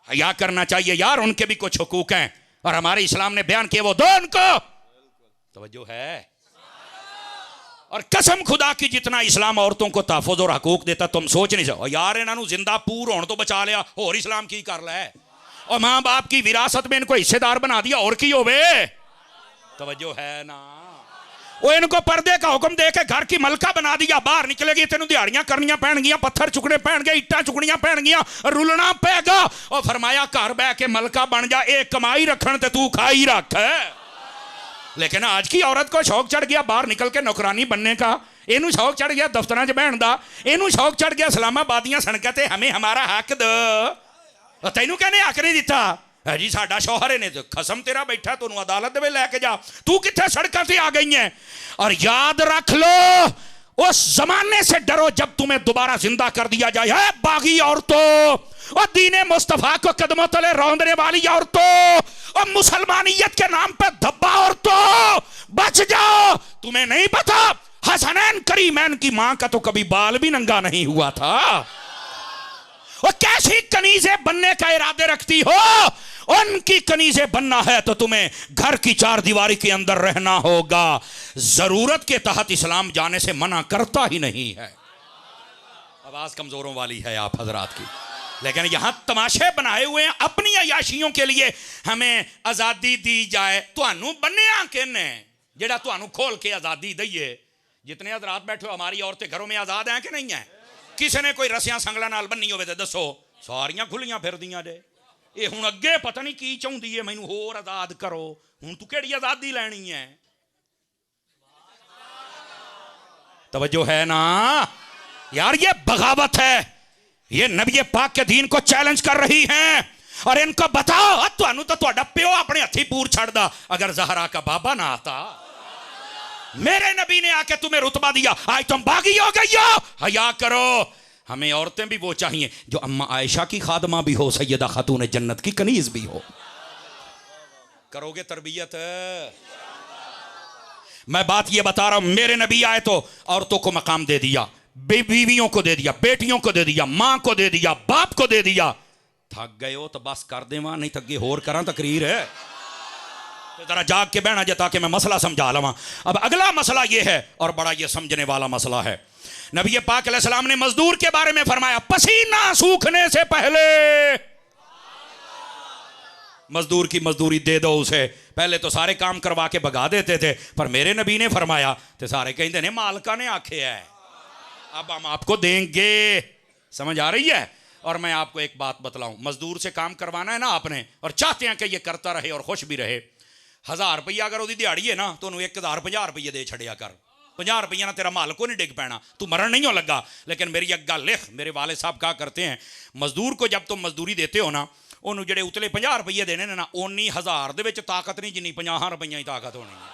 हया करना चाहिए यार। उनके भी कुछ हुकूक हैं और हमारे इस्लाम ने बयान किए, वो दो उनको। तवज्जो है। और कसम खुदा की जितना इस्लाम औरतों को तहफ़्फ़ुज़ और हकूक देता तुम सोच नहीं सकते यार। इन्होंने जिंदा पूर होने तो बचा लिया, और इस्लाम की कर लै। और मां बाप की विरासत में इनको हिस्सेदार बना दिया, और की होवे। तवज्जो है ना। वो इनको पर्दे का हुक्म दे के घर की मलका बना दिया। बाहर निकलेगी तेन दिहाड़ियां करनियां पैणगियां, पत्थर चुकने पैणगे, इट्टां चुकनियां पैणगियां, रुलना पेगा। और फरमाया घर बह के मलका बन जा, एक कमाई रखन ते तू खाई रख। लेकिन आज की औरत को शौक चढ़ गया बाहर निकल के नौकरानी बनने का। इनू शौक चढ़ गया दफ्तरां च बहन दा। इनू शौक चढ़ गया इस्लामाबादियां सड़कों ते हमें हमारा हक दो। तैनू कहने हक नहीं दिता है जी साडा शौहर ने तो खसम तेरा बैठा, तू अदालत में लैके जा। तू कितने सड़कों से आ गई है। और याद रख लो उस जमाने से डरो जब तुम्हें दोबारा जिंदा कर दिया जाए। है बागी औरतों और दीने मुस्तफा को कदमों तले रौंदने वाली औरतों और मुसलमानियत के नाम पर धब्बा औरतों, बच जाओ। तुम्हें नहीं पता हसनैन करीमैन की मां का तो कभी बाल भी नंगा नहीं हुआ था। और कैसी कनीज़ें बनने का इरादे रखती हो। उनकी कनीज़ें बनना है तो तुम्हें घर की चार दीवारी के अंदर रहना होगा। जरूरत के तहत इस्लाम जाने से मना करता ही नहीं है। आवाज कमजोरों वाली है आप हजरात की, लेकिन यहां तमाशे बनाए हुए हैं अपनी अयाशियों के लिए। हमें आजादी दी जाए, तुहानू बन्निया किने जेड़ा तुहानू खोल के आजादी दईए। जितने हजरात बैठे हो, हमारी औरतें घरों में आजाद हैं कि नहीं है? किसी ने कोई रस्सियां संगला नाल बन्नी होवे ते दसो, सारियां खुलियां फिरदियां जे। ये हुण अगे पता नहीं की चाहुंदी है, मैनू होर आजाद करो। हुण तू केड़ी आजादी लैनी है? तवज्जो है ना यार। ये बगावत है, ये नबी पाक के दीन को चैलेंज कर रही हैं। और इनको बताओ तुहानू तो तुहाडा प्यो अपने हथी पूर छड़दा अगर जहरा का बाबा ना आता। मेरे नबी ने आके तुम्हें रुतबा दिया, आज तुम बागी हो गई हो। हया करो। हमें औरतें भी वो चाहिए जो अम्मा आयशा की खादमा भी हो, सैयदा खातून जन्नत की कनीज भी हो। करोगे तरबियत? मैं बात ये बता रहा हूं, मेरे नबी आए तो औरतों को मकाम दे दिया, बीवियों को दे दिया, बेटियों को दे दिया, मां को दे दिया, बाप को दे दिया। थक गए हो तो बस कर देवा, नहीं तक होर करा तकरीर है। तो जरा जाग के बहना जा ताकि मैं मसला समझा लवा। अब अगला मसला यह है और बड़ा ये समझने वाला मसला है। नबी पाक अलैहिस्सलाम ने मजदूर के बारे में फरमाया, पसीना सूखने से पहले मजदूर की मजदूरी दे दो उसे। पहले तो सारे काम करवा के भगा देते थे, पर मेरे नबी ने फरमाया तो सारे कहते ने मालका ने आखे है, अब हम आपको देंगे। समझ आ रही है? और मैं आपको एक बात बतलाऊं, मजदूर से काम करवाना है ना आपने, और चाहते हैं कि ये करता रहे और खुश भी रहे। 1000 रुपया अगर उसकी दिहाड़ी है ना, तो 1050 रुपये दे छड़िया कर। 50 रुपये ना तेरा माल को नहीं डिग पैना, तू मरण नहीं हो लगा। लेकिन मेरी एक गल लिख, मेरे वाले साहब कहा करते हैं, मजदूर को जब तुम मजदूरी देते हो ना, उन्होंने जेडे उतले 50 रुपये देने ना, उन्नी 1000 दे विच ताकत नहीं जिन्नी 50 रुपये की ताकत होनी है।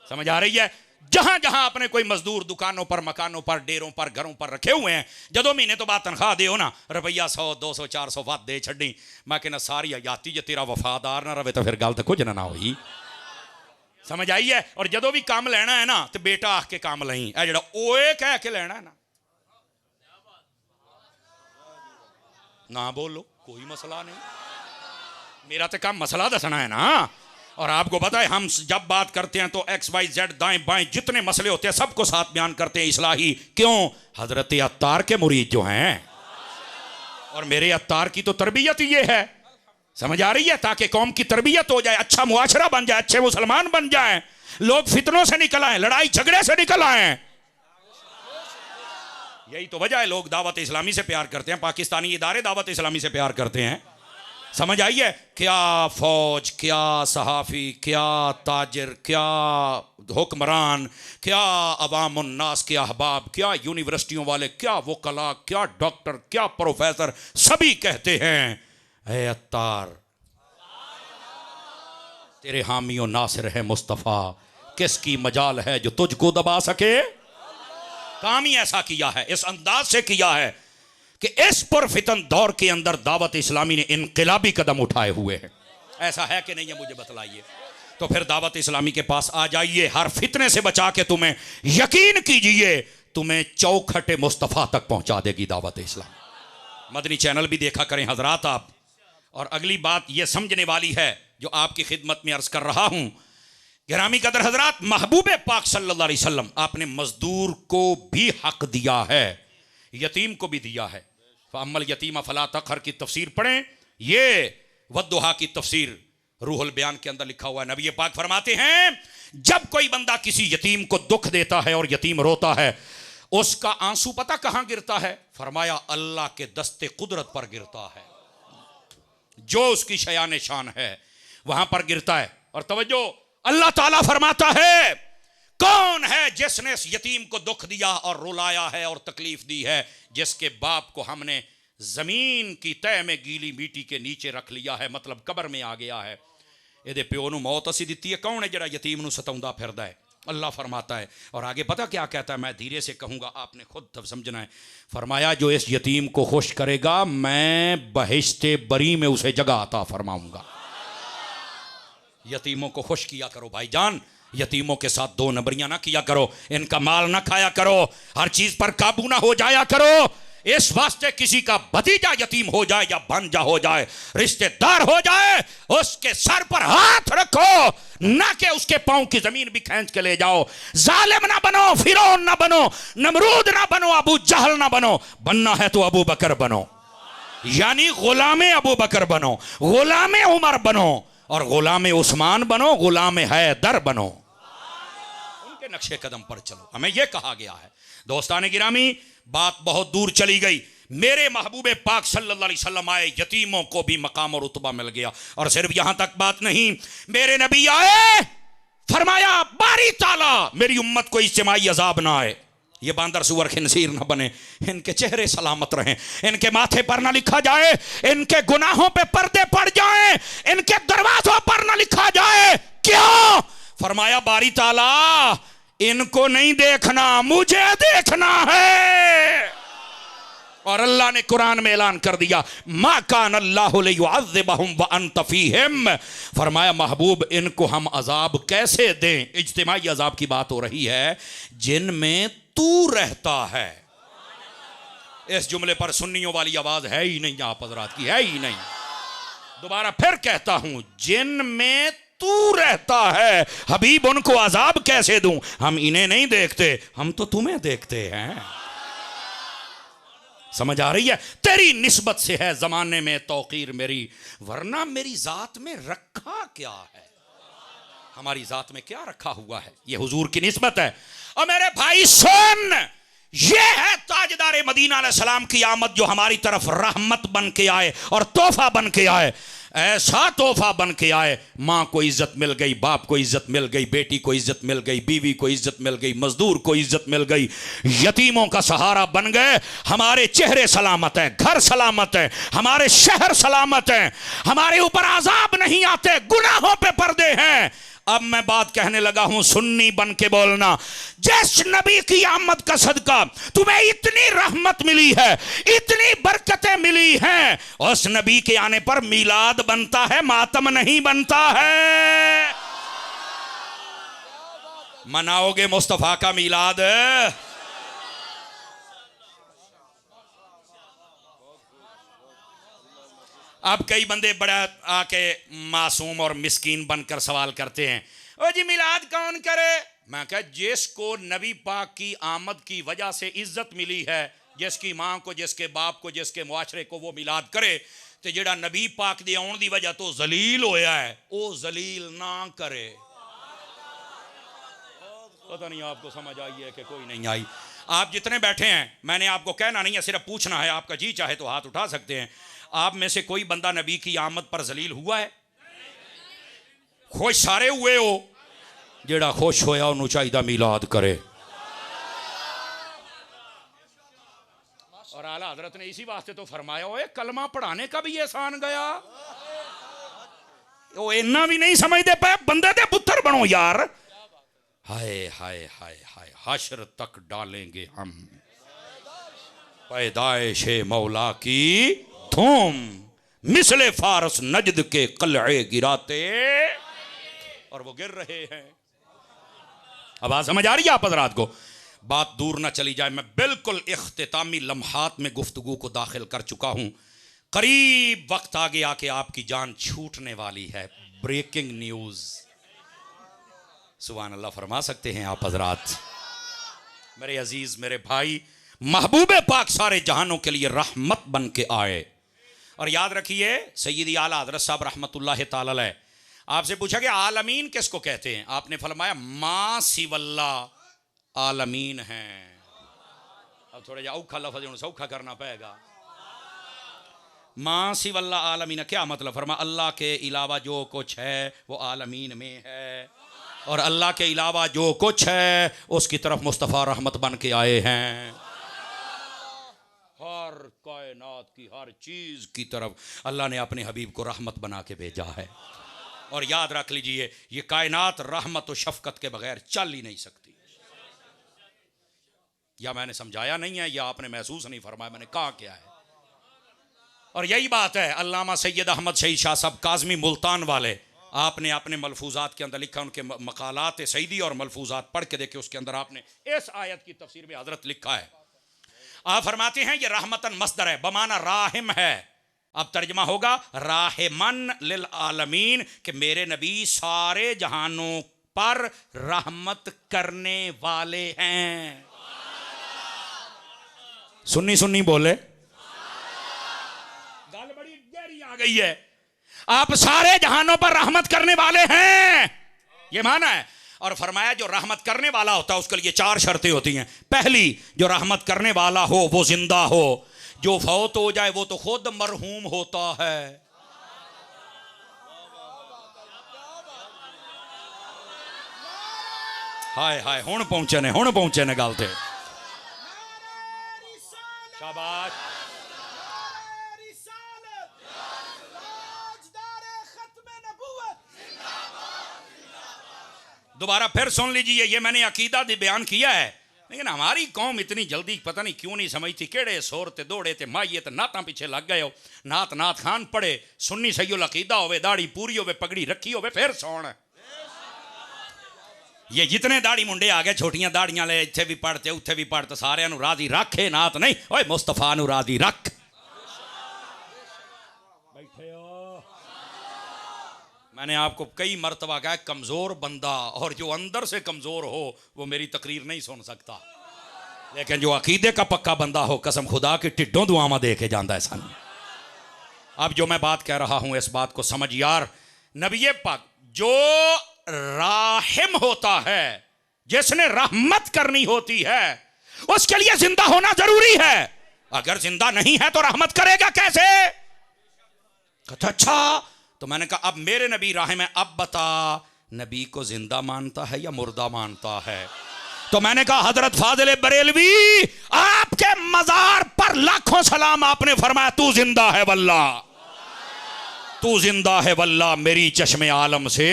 समझ आ रही है? जहां जहां अपने कोई मजदूर दुकानों पर, मकानों पर, डेरों पर, घरों पर रखे हुए हैं, जदों महीने तो बाद तनख्वाह दे ना, रुपया 100 200 400 वध दे छड़ी। मैं कहना सारी हयाती जे तेरा वफादार ना रहे तो फिर गल तो कुछ ना हुई। समझ आई है? और जदों भी काम लेना है ना, तो बेटा आख के काम लई, है जेड़ा ओए कह के लेना है ना बोलो, कोई मसला नहीं। मेरा तो काम मसला दसना है ना। और आपको पता है हम जब बात करते हैं तो XYZ दाएं बाएं जितने मसले होते हैं सबको साथ बयान करते हैं इस्लाही। क्यों? हजरत अत्तार के मुरीद जो हैं, और मेरे अत्तार की तो तरबियत ये है, समझ आ रही है, ताकि कौम की तरबियत हो जाए, अच्छा मुआशरा बन जाए, अच्छे मुसलमान बन जाएं, लोग फितनों से निकल आए, लड़ाई झगड़े से निकल आए। यही तो वजह है लोग दावत इस्लामी से प्यार करते हैं, पाकिस्तानी इदारे दावत इस्लामी से प्यार करते हैं। समझ आई है? क्या फौज, क्या सहाफ़ी, क्या ताजिर, क्या हुक्मरान, क्या अवाम उन्नास के अहबाब, क्या यूनिवर्सिटियों वाले, क्या वकला, क्या डॉक्टर, क्या प्रोफेसर, सभी कहते हैं ऐ अत्तार तेरे हामियों नासिर है मुस्तफ़ा, किसकी मजाल है जो तुझको दबा सके। काम ही ऐसा किया है, इस अंदाज से किया है कि इस पुरफितन दौर के अंदर दावत इस्लामी ने इनकलाबी कदम उठाए हुए हैं। ऐसा है कि नहीं है, मुझे बतलाइए। तो फिर दावत इस्लामी के पास आ जाइए, हर फितने से बचा के तुम्हें, यकीन कीजिए, तुम्हें चौखटे मुस्तफ़ा तक पहुंचा देगी दावत इस्लाम। मदनी चैनल भी देखा करें हजरात आप। और अगली बात यह समझने वाली है जो आपकी खिदमत में अर्ज कर रहा हूं, गिरामी कदर हजरात, महबूब पाक सल्लल्लाहु अलैहि वसल्लम आपने मजदूर को भी हक दिया है, यतीम को भी दिया है। अम्मल यतीमा फला तखर की तफसीर पढ़ें, ये वद्दुहा की तफसीर रूहुल बयान के अंदर लिखा हुआ है। नबी पाक फरमाते हैं जब कोई बंदा किसी यतीम को दुख देता है और यतीम रोता है, उसका आंसू पता कहां गिरता है? फरमाया अल्लाह के दस्ते कुदरत पर गिरता है, जो उसकी शयान शान है वहां पर गिरता है। और तवज्जो, अल्लाह ताला फरमाता है कौन है जिसने इस यतीम को दुख दिया और रुलाया है और तकलीफ दी है? जिसके बाप को हमने जमीन की तह में गीली मिट्टी के नीचे रख लिया है, मतलब कब्र में आ गया है। ਇਹਦੇ ਪਿਓ ਨੂੰ मौत असी ਦਿੱਤੀ है। कौन है ਜਿਹੜਾ यतीम ਨੂੰ सताਉਂਦਾ फिरदा है? अल्लाह फरमाता है। और आगे पता क्या कहता है, मैं धीरे से कहूँगा, आपने खुद तब समझना है। फरमाया जो इस यतीम को खुश करेगा मैं बहिश्ते बरी में उसे जगह अता फरमाऊँगा। यतीमों को खुश किया करो भाईजान, यतीमों के साथ दो नंबरियां ना किया करो, इनका माल ना खाया करो, हर चीज पर काबू ना हो जाया करो। इस वास्ते किसी का भतीजा यतीम हो जाए या भांजा हो जाए, रिश्तेदार हो जाए, उसके सर पर हाथ रखो, ना कि उसके पांव की जमीन भी खींच के ले जाओ। जालिम ना बनो, फिरौन ना बनो, नमरूद ना बनो, अबू जहल ना बनो। बनना है तो अबू बकर बनो, यानी गुलामे अबू बकर बनो, गुलामे उमर बनो, और गुलाम उस्मान बनो, गुलाम हैदर बनो। उनके नक्शे कदम पर चलो, हमें यह कहा गया है। दोस्तान गिरामी, बात बहुत दूर चली गई। मेरे महबूब पाक सल्लल्लाहु अलैहि वसल्लम आए, यतीमों को भी मकाम और रुतबा मिल गया। और सिर्फ यहां तक बात नहीं, मेरे नबी आए, फरमाया बारी ताला मेरी उम्मत को इज्तिमाई अजाब ना आए, ये बांदर सुअर खिंसीर ना बने, इनके चेहरे सलामत रहें, इनके माथे पर ना लिखा जाए, इनके गुनाहों पे पर्दे पड़ जाएं, इनके दरवाजों पर ना लिखा जाए। क्यों? फरमाया बारी ताला इनको नहीं देखना, मुझे देखना है। और अल्लाह ने कुरान में ऐलान कर दिया मा कान अल्लाहु लियुअज़्ज़िबहुम व अंत फीहिम। फरमाया महबूब इनको हम अजाब कैसे दें? इज्तिमाई अजाब की बात हो रही है जिनमें तू रहता है। इस जुमले पर सुन्नियों वाली आवाज है ही नहीं, आप हजरात की है ही नहीं। दोबारा फिर कहता हूं, जिनमें तू रहता है हबीब उनको अजाब कैसे दूं? हम इन्हें नहीं देखते, हम तो तुम्हें देखते हैं। समझ आ रही है? तेरी निस्बत से है जमाने में तौकीर मेरी, वरना मेरी जात में रखा क्या है? हमारी जात में क्या रखा हुआ है? ये हुजूर की निस्बत है। और मेरे भाई सुन, ये है ताजदार मदीना अलैहिस्सलाम की आमद, जो हमारी तरफ रहमत बन के आए और तोहफा बन के आए। ऐसा तोहफा बन के आए, माँ को इज्जत मिल गई, बाप को इज्जत मिल गई, बेटी को इज्जत मिल गई, बीवी को इज्जत मिल गई, मजदूर को इज्जत मिल गई, यतीमों का सहारा बन गए। हमारे चेहरे सलामत हैं, घर सलामत है, हमारे शहर सलामत हैं, हमारे ऊपर आजाब नहीं आते, गुनाहों पे पर्दे हैं। अब मैं बात कहने लगा हूं, सुन्नी बन के बोलना। जिस नबी की आमद का सदका तुम्हें इतनी रहमत मिली है, इतनी बरकतें मिली हैं, उस नबी के आने पर मिलाद बनता है, मातम नहीं बनता है। मनाओगे मुस्तफा का मिलाद? अब कई बंदे बड़ा आके मासूम और मिस्कीन बनकर सवाल करते हैं, ओ जी मिलाद कौन करे? मैं कहा जिसको नबी पाक की आमद की वजह से इज्जत मिली है जिसकी मां को, जिसके बाप को, जिसके मुआशरे को वो मिलाद करे तो जेड़ा नबी पाक दे आउण दी वजह तो जलील होया है वो जलील ना करे। पता नहीं आपको समझ आई है कि कोई नहीं आई। आप जितने बैठे हैं, मैंने आपको कहना नहीं है, सिर्फ पूछना है। आपका जी चाहे तो हाथ उठा सकते हैं। आप में से कोई बंदा नबी की आमद पर जलील हुआ है? खुश सारे हुए हो? जेड़ा खुश होया उन्होंने चाहिए मिलाद करे। और आला हजरत ने इसी वास्ते तो फरमाया हो कलमा पढ़ाने का भी एहसान गया। वो इतना भी नहीं समझते पे बंदे दे पुत्र बनो यार। हाय हाय हाय हाय हश्र तक डालेंगे हम पैदाइश मौला की धूम, मिसले फारस नजद के कलए गिराते, और वो गिर रहे हैं। अब आज समझ आ रही है आप हजरात को? बात दूर ना चली जाए, मैं बिल्कुल इख्तितामी लम्हात में गुफ्तगू को दाखिल कर चुका हूं। करीब वक्त आगे आके आपकी जान छूटने वाली है। ब्रेकिंग न्यूज, सुभान अल्लाह फरमा सकते हैं आप हजरात? मेरे अजीज, मेरे भाई, महबूबे पाक सारे जहानों के लिए रहमत बन के आए। और याद रखिए सैयदी आला हजरत साहब रहमतुल्लाह ताला अलैह, आपसे पूछा कि आलमीन किसको कहते हैं? आपने फरमाया मां सिवल्ला आलमीन हैं। अब थोड़ा औखा लफ्ज़ सौखा करना पड़ेगा। मां सिवल्ला आलमीन क्या मतलब? फरमा अल्लाह के अलावा जो कुछ है वो आलमीन में है, और अल्लाह के अलावा जो कुछ है उसकी तरफ मुस्तफ़ा रहमत बन के आए हैं। हर कायनात की हर चीज की तरफ अल्लाह ने अपने हबीब को रहमत बना के भेजा है। और याद रख लीजिए ये कायनात रहमत और शफकत के बगैर चल ही नहीं सकती। या मैंने समझाया नहीं है या आपने महसूस नहीं फरमाया, मैंने कहा क्या है? और यही बात है अल्लामा सैयद अहमद शहीद शाह साहब काज़मी मुल्तान वाले, आपने अपने मलफूजात के अंदर लिखा, उनके मकालात सईदी और मलफूजात पढ़ के देखे, उसके अंदर आपने इस आयत की तफसीर में हजरत लिखा है। आप फरमाते हैं ये रहमतन मस्दर है, बमाना राहिम है। अब तर्जमा होगा राहिमन लिल आलमीन, कि मेरे नबी सारे जहानों पर रहमत करने वाले हैं। सुन्नी सुन्नी बोले, गल बड़ी गहरी आ गई है। आप सारे जहानों पर रहमत करने वाले हैं, ये माना है। और फरमाया जो रहमत करने वाला होता है उसके लिए 4 शर्तें होती हैं। पहली, जो रहमत करने वाला हो वो जिंदा हो, जो फौत हो जाए वो तो खुद मरहूम होता है। हाय हाय हुण पहुंचे ने गल ते। शाबाश। दोबारा फिर सुन लीजिए, ये मैंने अकीदा दी बयान किया है, लेकिन हमारी कौम इतनी जल्दी पता नहीं क्यों नहीं समझती। केड़े सोर ते दौड़े ते माइये ते नातां पीछे लग गए हो। नात खान पढ़े, सुन्नी सही अकीदा होवे, दाढ़ी पूरी होवे, पगड़ी रखी होवे, फिर सौण। ये जितने दाढ़ी मुंडे आ गए, छोटियां दाढ़ियां ले, इत्थे भी पढ़ते उत्थे भी पढ़ते, सारे नूं राजी रखे नात नहीं, ओए मुस्तफा नूं राजी रख। बैठे हो, मैंने आपको कई मरतबा कहा कमजोर बंदा और जो अंदर से कमजोर हो वो मेरी तकरीर नहीं सुन सकता, लेकिन जो अकीदे का पक्का बंदा हो कसम खुदा की टिड्डों दुआमा दे के जाता है सन। अब जो मैं बात कह रहा हूं इस बात को समझ यार। नबी पाक जो राहिम होता है, जिसने रहमत करनी होती है, उसके लिए जिंदा होना जरूरी है। अगर जिंदा नहीं है तो रहमत करेगा कैसे? कहता अच्छा, तो मैंने कहा अब मेरे नबी राहिम है, अब बता नबी को जिंदा मानता है या मुर्दा मानता है? तो मैंने कहा हजरत फाजिल बरेलवी, आपके मजार पर लाखों सलाम, आपने फरमाया तू जिंदा है वल्ला, तू जिंदा है वल्ला मेरी चश्मे आलम से।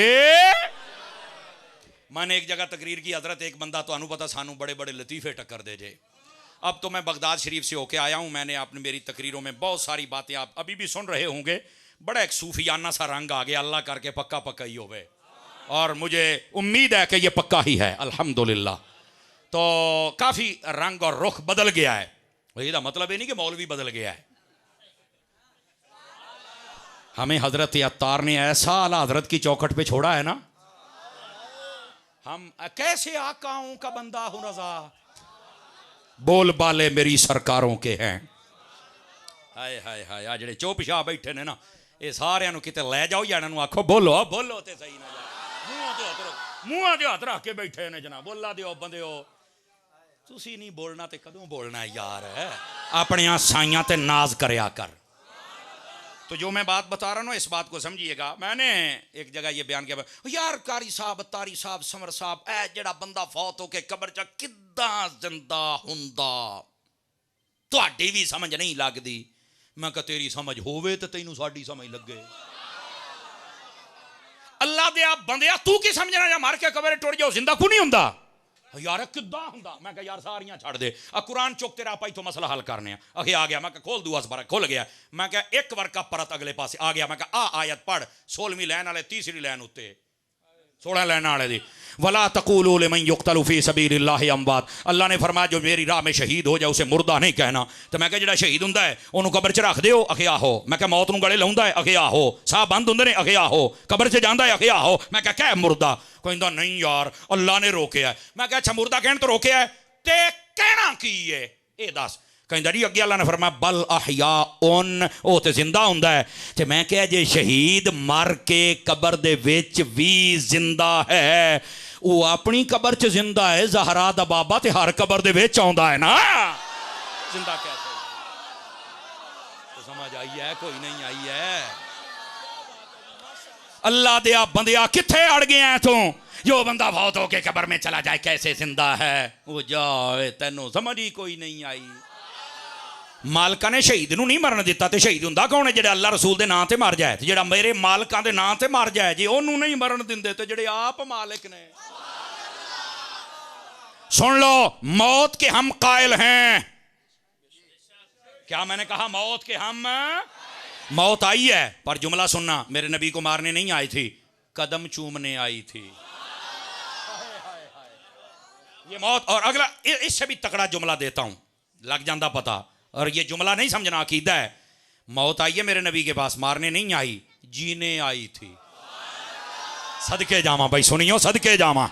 मैंने एक जगह तकरीर की, हजरत एक बंदा तो पता सानू बड़े बड़े लतीफे टक्कर दे जे। अब तो मैं बगदाद शरीफ से होके आया हूं, मैंने आपने मेरी तकरीरों में बहुत सारी बातें आप अभी भी सुन रहे होंगे। बड़ा एक सूफियाना सा रंग आ गया, अल्लाह करके पक्का पक्का ही होवे, और मुझे उम्मीद है कि ये पक्का ही है अल्हम्दुलिल्लाह। तो काफ़ी रंग और रुख बदल गया है। इसका मतलब ये नहीं कि मौलवी बदल गया है। हमें हजरत अत्तार ने ऐसा आला हजरत की चौखट पे छोड़ा है ना, हम कैसे आकाओं का बंदा हूं रजा, बोल बाले मेरी सरकारों के हैं। हाय हाय हाय, आ जेड़े चुपचाप बैठे ने ना, ये सारिਆਂ ਨੂੰ किते ले जाओ या इन्हां ਨੂੰ आखो बोलो बोलो ते सही ना जा। मूहां ते हत्थ रख के बैठे ने जना, बोला दिओ बंदिओ। तुसी नहीं बोलना ते कदों बोलना यार, अपने साइयां ते नाज करया कर। तो जो मैं बात बता रहा हूँ इस बात को समझिएगा। मैंने एक जगह ये बयान किया, यार कारी साहब, तारी साहब, समर साहब, ऐ जेड़ा बंदा फौत होके कब्र च किद्दां जिंदा हुंदा, तुहाडी भी समझ नहीं लगदी। मैं कहा तेरी समझ होवे ते तैनू साडी समझ लगे। अल्लाह दे आप बंदिया, तू की समझना जा मर के कब्र टुट जाओ जिंदा को नहीं हुंदा यार, किद्दां हुंदा। मैं कहा यार सारियां छड़ दे, कुरान चुक तेरा आपा इथों मसला हल करने अखे आ गया। मैं कहा खोल दुआ सबारा, खुल गया। मैं कहा एक वर्का परत अगले पासे आ गया। मैं कहा आ आयत पढ़ 16वीं लाइन वाले तीसरी लाइन उत्ते 16 लाइन वाले दी, वला तकूलू लिमन युक्तलू फी सबीलिल्लाहि अमवात। अल्लाह ने फरमाया जो मेरी राह में शहीद हो जाए उसे मुर्दा नहीं कहना। तो मैं कहा जेड़ा शहीद हुंदा है उन्होंने कब्र च रख दिओ, अखे आहो। मैं कहा मौत नूं गले लाउंदा है, अखे आहो। साह बंद हुंदे ने, अखे आहो। कब्र च जांदा है, अखे आहो। मैं कहा कह मुर्दा, कहंदा नहीं यार अल्लाह ने रोकिया। मैं कहा अच्छा मुर्दा कहण तो रोकिया है ते कहना की है ये दस। कहंदा जी अगे अल्लाह ने फरमाया बल अहयाउन, ओ ते जिंदा हुंदा है। ते मैं कहा जे शहीद मर के कब्र दे विच भी जिंदा है, वो अपनी कब्र च जिंदा है। ज़हरा दा बाबा ते हर कब्र दे विच आउंदा है ना, जिंदा कैसे? तो समझ आई है कोई नहीं आई है? अल्लाह दे आप बंदिया किथे अड़ गए हैं तू? जो बंदा फौत होके कब्र में चला जाए कैसे जिंदा है? वो जाए तेनों समझ ही कोई नहीं आई। मालका ने शहीद नूं नहीं मरन दिता, तो शहीद हुंदा कौन है? जेड़ा अल्लाह रसूल दे नां ते मर जाए, जेड़ा मेरे मालका दे नां ते मर जाए, जे ओनू नहीं मरन दिंदे तो जेड़े आप मालिक ने। सुन लो, मौत के हम कायल हैं। क्या मैंने कहा? मौत के हम। मौत आई है पर जुमला सुनना, मेरे नबी को मारने नहीं आई थी, कदम चूमने आई थी। ये मौत। और अगला इससे भी तकड़ा जुमला देता हूं, लग जाता पता। और ये जुमला नहीं समझना, अकीदा है। मौत आई है मेरे नबी के पास, मारने नहीं आई, जीने आई थी। सदके जावा भाई, सुनियो सदके जावा,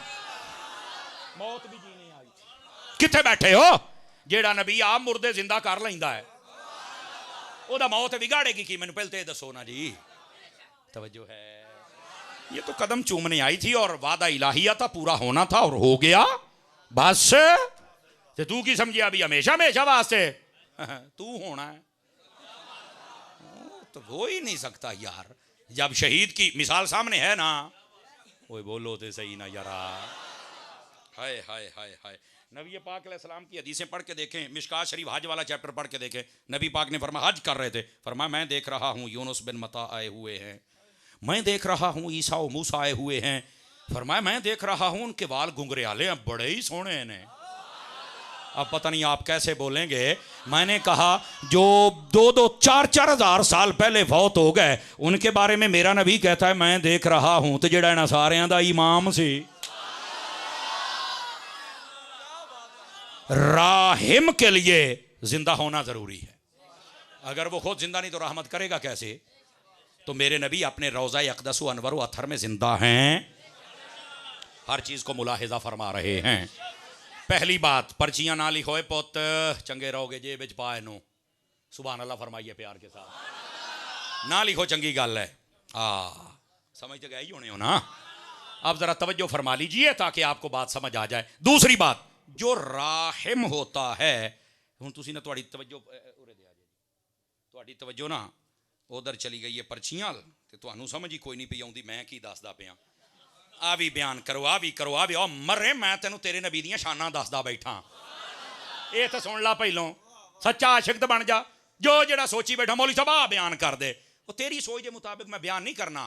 मौत भी जीने आई थी। किथे बैठे हो? जेड़ा नबी आप मुर्दे जिंदा कर लेंदा है, ओदा मौत बिगाड़ेगी की? मैनू पहले तो दसो ना जी, तवज्जो है। ये तो कदम चूमने आई थी और वादा इलाहिया था, पूरा होना था और हो गया बस। तो तू की समझिया अभी हमेशा हमेशा वास्ते तू होना है? तो हो ही नहीं सकता यार। जब शहीद की मिसाल सामने है ना, वो बोलो तो सही ना यारा। हाय हाय हाय हाय। नबी पाक अलैहिस्सलाम की हदीसें पढ़ के देखें, मिशकात शरीफ हज वाला चैप्टर पढ़ के देखें। नबी पाक ने फरमाया, हज कर रहे थे, फरमाया मैं देख रहा हूँ यूनुस बिन मत्ता आए हुए हैं, मैं देख रहा हूँ ईसा और मूसा आए हुए हैं। फरमाया मैं देख रहा हूँ उनके बाल घुंघराले हैं, बड़े ही सोहने हैं। अब पता नहीं आप कैसे बोलेंगे। मैंने कहा जो 2-2, 4-4 हज़ार साल पहले फौत हो गए, उनके बारे में मेरा नबी कहता है मैं देख रहा हूँ, तो जेड़ा इन्हां सारियां दा इमाम सी। राहिम के लिए जिंदा होना जरूरी है। अगर वो खुद जिंदा नहीं तो रहमत करेगा कैसे? तो मेरे नबी अपने रोज़ा अक़दस व अनवर व अथर में जिंदा हैं, हर चीज को मुलाहिजा फरमा रहे हैं। पहली बात, पर्चियां ना लिखोए पुत, चंगे रहोगे जेब विच पाए नो। सुभान अल्लाह फरमाइए प्यार के साथ। ना लिखो चंगी गल है। समझ तो गए ही होने हो ना? अब जरा तवज्जो फरमा लीजिए ताकि आपको बात समझ आ जाए। दूसरी बात, जो राहिम होता है, हुण तुसी ना तुहाडी तवज्जो उरे दे आ जी, तुहाडी तवज्जो ना उधर चली गई है पर्चियां ते तुहानू समझ ही कोई नहीं पई आउंदी मैं की दसदा पिया। आ भी बयान करो, आ भी करो, आ भी। मरे मैं तेनू तेरे नबी दियां शानां दसदा बैठा। ये तो सुन ला पहलों, सच्चा आशिक बन जा। जो जेड़ा सोची बैठा मौलवी साहब आ बयान कर दे, वो तेरी सोच के मुताबिक मैं बयान नहीं करना।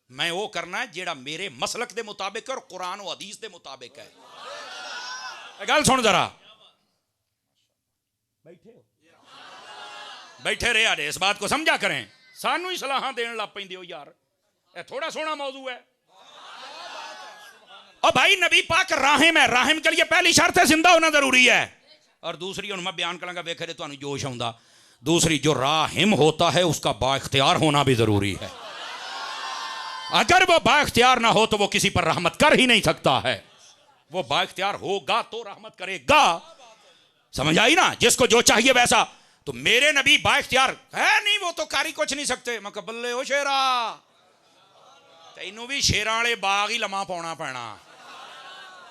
मैं वो करना है जेड़ा मेरे मसलक के मुताबिक और कुरान और हदीस के मुताबिक है। गल सुन जरा, बैठे रहे आडे, इस बात को समझा करें। सानू ही सलाह देने लग पैंदे हो यार, ये थोड़ा सोना मौजू है। और भाई नबी पाक राहिम है, राहिम के लिए पहली शर्त है जिंदा होना जरूरी है। और दूसरी हुण मैं बयान करांगा, वेखे दे तुहानू जोश आउंदा। दूसरी, जो राहिम होता है उसका बाइख्तियार होना भी जरूरी है। अगर वो बाइख्तियार ना हो तो वो किसी पर रहमत कर ही नहीं सकता है। वो बाइख्तियार होगा तो रहमत करेगा। समझ आई ना, जिसको जो चाहिए वैसा। तो मेरे नबी बाइख्तियार है नहीं, वो तो कारी कुछ नहीं सकते। मैं कहा बल्ले हो शेरा, तेनू भी शेरां वाले बाग ही लम्हा पाउना पैना।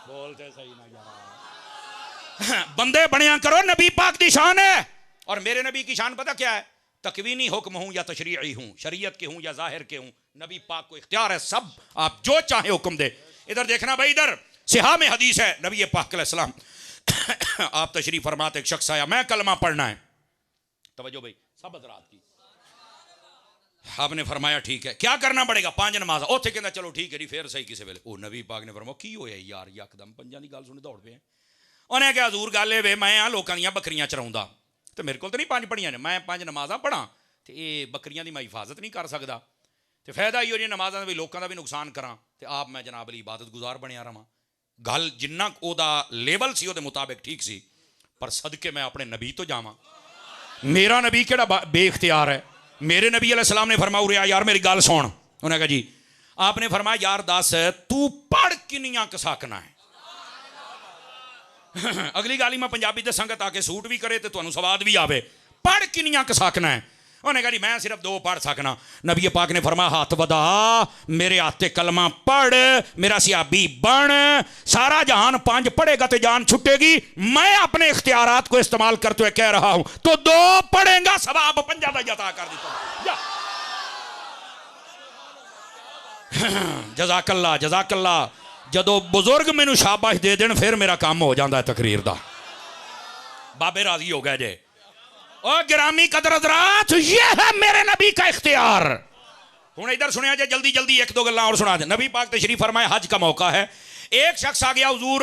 बोलते सही ना यार। बंदे बनिया करो, नबी पाक की शान है। और मेरे नबी की शान पता क्या है? तकवीनी हुक्म हूं या तशरीई हूं, शरीयत के हूं या जाहिर के हूं, नबी पाक को इख्तियार है, सब आप जो चाहे हुक्म दे। इधर देखना भाई, इधर सिहा में हदीस है, नबी पाक अलैहिस्सलाम आप तशरीफ फरमाते, एक शख्स आया, मैं कलमा पढ़ना है। तवज्जो भाई, सब हज़रात की। आपने फरमाया ठीक है, क्या करना पड़ेगा? 5 नमाज़। ओथे कहना चलो ठीक है जी, फिर सही किसी वेले। ओ नबी पाक ने फरमाया की होया यार, यकदम 5 की गल सुनी दौड़ पे। उन्हें कहा हजूर गल है, मैं आ लोगों दी बकरियां चराउंदा, तो मेरे को तो नहीं 5 पढ़ियां ने, मैं 5 नमाज़ां पढ़ा तो ये बकरियां दी मैं हिफाजत नहीं कर सकता, तो फायदा ही हो जी नमाज़ां भी लोगों का भी नुकसान करा, तो आप मैं जनाब अली इबादत गुजार बनया रहा। गल जिन्ना ओदा लेवल सी ओदे मुताबिक ठीक सी, पर सदके मैं अपने नबी तो जावां। मेरा नबी केड़ा बेइख्तियार है। मेरे नबी अलैहिस्सलाम ने फरमाया उरे यार मेरी गल सुन। उन्हें कहा जी। आपने फरमाया यार दस तू पढ़ किनियां कसाकना है। अगली गाली मैं पंजाबी दे संगत आके सूट भी करे तो तुहानू सवाद भी आवे। पढ़ किनियां कसाकना है। उन्हें कहा जी मैं सिर्फ 2 पढ़ सकना। नबी पाक ने फरमाया हाथ वधा, मेरे हाथे कलमा पढ़, मेरा सियाबी बन, सारा जहान 5 पढ़ेगा तो जान छुटेगी। मैं अपने इख्तियारात को इस्तेमाल करते हुए कह रहा हूं, तो 2 पढ़ेगा सवाब 5 का जता कर देता। जज़ाकल्ला जज़ाकल्ला। जदों बुजुर्ग मैनू शाबाश दे देन फिर मेरा काम हो जाता है तकरीर दा। बाबे राजी हो गए जे। और गिरामी कदर हज़रात, ये है मेरे नबी का इख्तियार। हुण इधर सुनिया जे जल्दी जल्दी 1-2 गल्लां और सुना दे। नबी पाक तशरीफ फरमाए, हज का मौका है। एक शख्स आ गया, हुजूर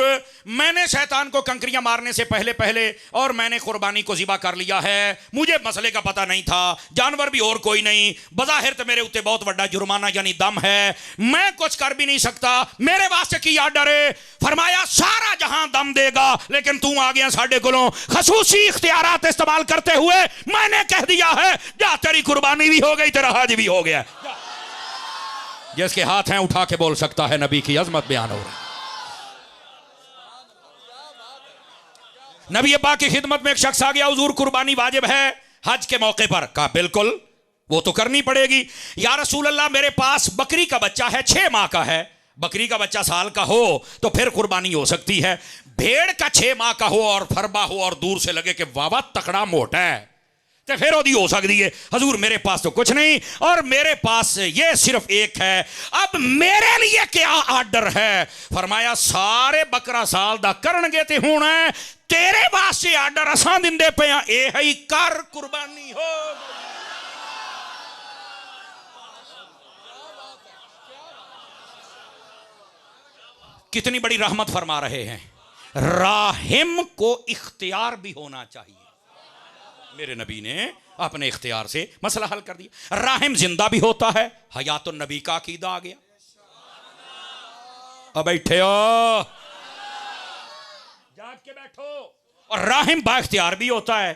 मैंने शैतान को कंकरियां मारने से पहले पहले और मैंने कुर्बानी को ज़िबा कर लिया है, मुझे मसले का पता नहीं था, जानवर भी और कोई नहीं, बज़ाहिर तो मेरे उत्ते बहुत बड़ा जुर्माना यानी दम है, मैं कुछ कर भी नहीं सकता, मेरे वास्ते की आर्डर है? फरमाया सारा जहां दम देगा, लेकिन तू आ गया साढ़े कोलों खसूसी इख्तियारात इस्तेमाल करते हुए, मैंने कह दिया है जा तेरी कुर्बानी भी हो गई, तेरा हज भी हो गया। जिसके हाथ हैं उठा के बोल सकता है नबी की अजमत बयान हो रही। नबी पाक की खिदमत में एक शख्स आ गया, हुजूर कुर्बानी वाजिब है हज के मौके पर। कहा बिल्कुल वो तो करनी पड़ेगी। या रसूल अल्लाह मेरे पास बकरी का बच्चा है, 6 माह का है, बकरी का बच्चा साल का हो तो फिर कुर्बानी हो सकती है, भेड़ का 6 माह का हो और फरबा हो और दूर से लगे कि वावा तकड़ा मोटा है तो फिर ओदी हो सकती है। हजूर मेरे पास तो कुछ नहीं और मेरे पास ये सिर्फ एक है, अब मेरे लिए क्या आर्डर है? फरमाया सारे बकरा साल दा करनगे ते हुण तेरे वास्ते आर्डर असां दिंदे पे ए है कर कुर्बानी हो। कितनी बड़ी रहमत फरमा रहे हैं। राहिम को इख्तियार भी होना चाहिए। मेरे नबी ने अपने इख्तियार से मसला हल कर दिया। राहिम जिंदा भी होता है, हयातुन नबी का अकीदा आ गया। अब बैठे हो, जाग के बैठो। और राहिम बाइख्तियार भी होता है।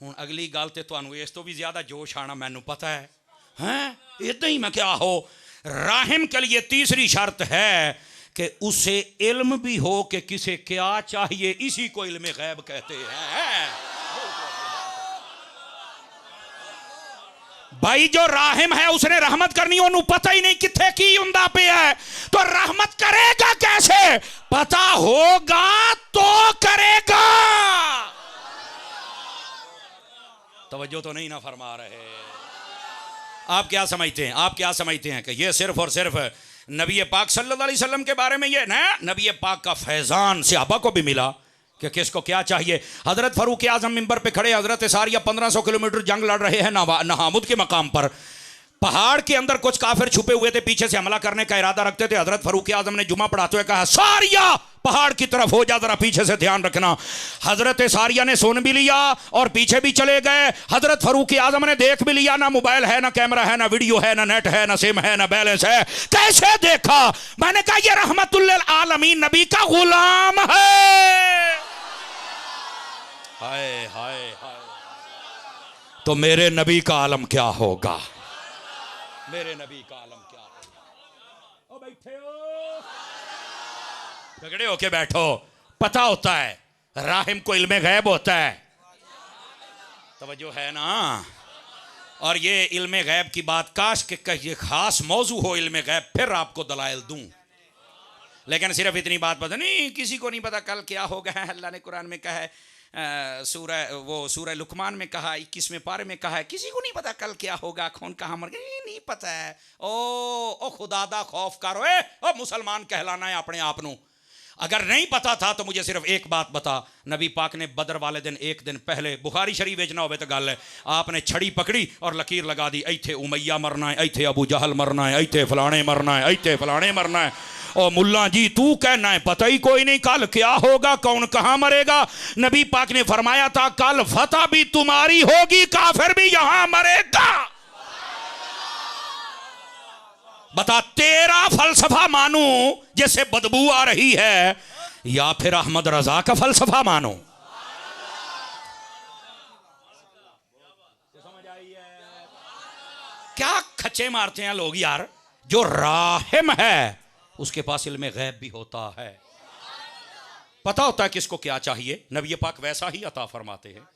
हुण अगली गल ते तुहानू इस तो भी ज्यादा जोश आना मैनू पता है, हैं इदा ही मैं क्या हो। राहिम के लिए तीसरी शर्त है कि उसे इल्म भी हो कि किसे क्या चाहिए, इसी को इल्म गैब कहते हैं। भाई जो राहिम है उसने रहमत करनी, ओनू पता ही नहीं किथे की हुंदा पे है, तो रहमत करेगा कैसे? पता होगा तो करेगा। तवज्जो तो नहीं ना फरमा रहे। आप क्या समझते हैं, आप क्या समझते हैं कि ये सिर्फ और सिर्फ नबी पाक सल्लल्लाहु अलैहि वसल्लम के बारे में ये ना? नबी पाक का फैजान सहाबा को भी मिला कि किसको क्या चाहिए। हजरत फारूक आजम मिंबर पे खड़े, हजरत सारिया 1500 किलोमीटर जंग लड़ रहे हैं नहामुद के मकाम पर। पहाड़ के अंदर कुछ काफिर छुपे हुए थे, पीछे से हमला करने का इरादा रखते थे। हजरत फारूक आजम ने जुमा पढ़ाते हुए कहा सारिया पहाड़ की तरफ हो जा, जरा पीछे से ध्यान रखना। हजरत सारिया ने सुन भी लिया और पीछे भी चले गए। हजरत फारूक आजम ने देख भी लिया, ना मोबाइल है, ना कैमरा है, ना वीडियो है, ना नेट है, ना सिम है, ना बैलेंस है। कैसे देखा? मैंने कहा ये रहमतुल्लिल आलमीन नबी का गुलाम है। हाय हाय हाय। तो मेरे नबी का आलम क्या होगा? मेरे नबी का आलम क्या होगा? ओ बैठे हो, झगड़े होके बैठो। पता होता है राहिम को इल्मे गैब होता है। तवज्जो है ना। और ये इल्मे गैब की बात काश के कहीं खास मौजू हो इल्मे गैब, फिर आपको दलाइल दूं, लेकिन सिर्फ इतनी बात पता नहीं, किसी को नहीं पता कल क्या होगा। अल्लाह ने कुरान में कहा है, सूरह लुकमान में कहा, 21वें पारे में कहा है, किसी को नहीं पता कल क्या होगा, कौन कहाँ मर गया, नहीं पता है। ओ खुदा दा खौफ करो, ओ मुसलमान कहलाना है अपने आप नू। अगर नहीं पता था तो मुझे सिर्फ एक बात बता, नबी पाक ने बदर वाले दिन एक दिन पहले, बुखारी शरीफ बेचना हो तो गल है, आपने छड़ी पकड़ी और लकीर लगा दी, इत्थे उमैया मरना है, इत्थे अबू जहल मरना है, इत्थे फलाने मरना है, इत्थे फलाने मरना है। और मुल्ला जी तू कहना है पता ही कोई नहीं कल क्या होगा, कौन कहां मरेगा। नबी पाक ने फरमाया था कल फतह भी तुम्हारी होगी, काफिर भी यहां मरेगा। बता तेरा फलसफा मानू जैसे बदबू आ रही है, या फिर अहमद रजा का फलसफा मानो। क्या खच्चे मारते हैं लोग यार। जो राहिम है उसके पास इल्मे गैब भी होता है, पता होता है किसको क्या चाहिए। नबी पाक वैसा ही अता फरमाते हैं।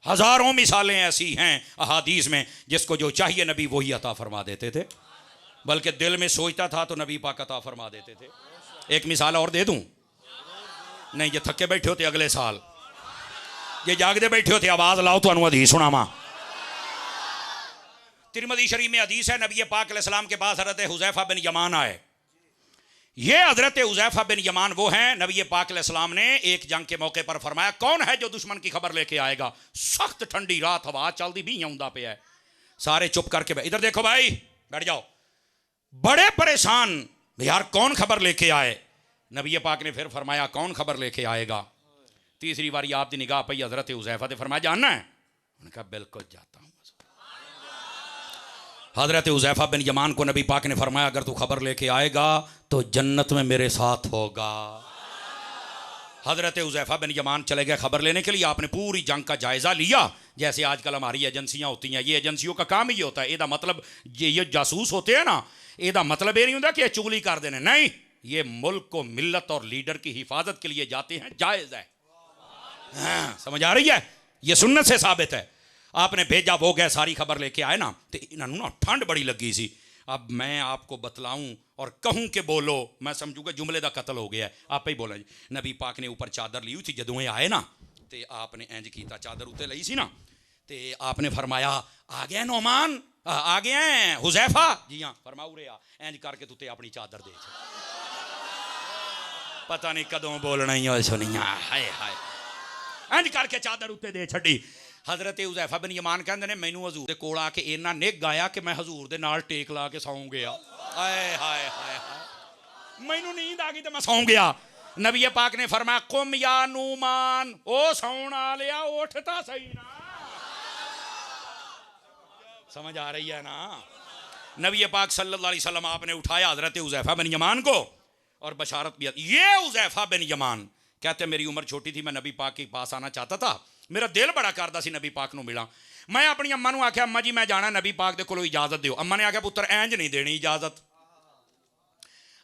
हजारों मिसालें ऐसी हैं अहादीस में, जिसको जो चाहिए नबी वही अता फरमा देते थे, बल्कि दिल में सोचता था तो नबी पाक अता फरमा देते थे। एक मिसाल और दे दूं? नहीं, ये थके बैठे होते अगले साल, ये जागते बैठे होते, आवाज लाओ तो हदीस सुनावा। तिरमिज़ी शरीफ में हदीस है, नबी पाक अलैहिस्सलाम के पास हज़रत हुज़ैफा बिन यमान आए। ये हज़रत हुज़ैफा बिन यमान वो हैं, नबी पाक अलैहिस्सलाम ने एक जंग के मौके पर फरमाया कौन है जो दुश्मन की खबर लेके आएगा। सख्त ठंडी रात, हवा चलती भी आउंदा पे है। सारे चुप करके इधर देखो भाई, बैठ जाओ। बड़े परेशान, यार कौन खबर लेके आए। नबी पाक ने फिर फरमाया कौन खबर लेके आएगा। तीसरी बार आपकी निगाह पई हज़रत हुज़ैफा ने फरमाया जानना है। उन्होंने कहा बिल्कुल जाता हूँ। हज़रत हुज़ैफा बिन यमान को नबी पाक ने फरमाया अगर तू खबर लेके आएगा तो जन्नत में मेरे साथ होगा। हज़रत हुज़ैफा बिन यमान चले गए खबर लेने के लिए। आपने पूरी जंग का जायज़ा लिया, जैसे आजकल हमारी एजेंसियां होती हैं। ये एजेंसियों का काम ही होता है, ਇਹਦਾ मतलब ये जासूस होते हैं ना, ਇਹਦਾ मतलब ये नहीं होता कि चुगली कर देने, नहीं, ये मुल्क को मिल्लत और लीडर की हिफाजत के लिए जाते हैं, जायज़ है। हाँ, समझ आ रही है, ये सुन्नत से साबित है। आपने भेजा, वो गए, सारी खबर लेके आए ना, तो इन्होंने ना ठंड बड़ी लगी सी। अब मैं आपको बतलाऊं और कहूं कि बोलो, मैं समझूंगा जुमले का कत्ल हो गया है, आप ही बोला जी। नबी पाक ने ऊपर चादर ली हुई थी, जदों आए ना तो आपने इंज किया, चादर उत्ते ली सी ना, तो आपने फरमाया आ गए नौमान, आ गए हैं हुज़ैफा जी, हाँ फरमाऊ रे आ, इंज करके तुते अपनी चादर दे। पता नहीं कदों बोलना ही हो सुनिया, हाय हाय, इंज करके चादर उत्ते दे छड़ी। हज़रत हुज़ैफा बिन यमान कहते हैं मैनू हजूर दे कोल आके इन्ना निग आया कि मैं हजूर दे नाल टेक ला के सौ गया। हाय हाय हाय, मैनू नींद आ गई तो मैं सौ गया। नबी पाक ने फरमाया कुम या नूमान, ओ सौन आ लिया, उठता सही ना। समझ आ रही है ना। नबी पाक सल्लल्लाहु अलैहि वसल्लम आपने उठाया हज़रत हुज़ैफा बिन यमान को और बशारत भी। ये हुज़ैफा बिन यमान कहते मेरी उम्र छोटी थी, मैं नबी पाक के पास आना चाहता था, मेरा दिल बड़ा करता सी नबी पाक नूं मिला। मैं अपनी अम्मा नूं आख्या अम्मा जी मैं जाना नबी पाक दे कोलों इजाजत दिओ। अम्मा ने आख्या पुत्र इंज नहीं देनी इजाजत।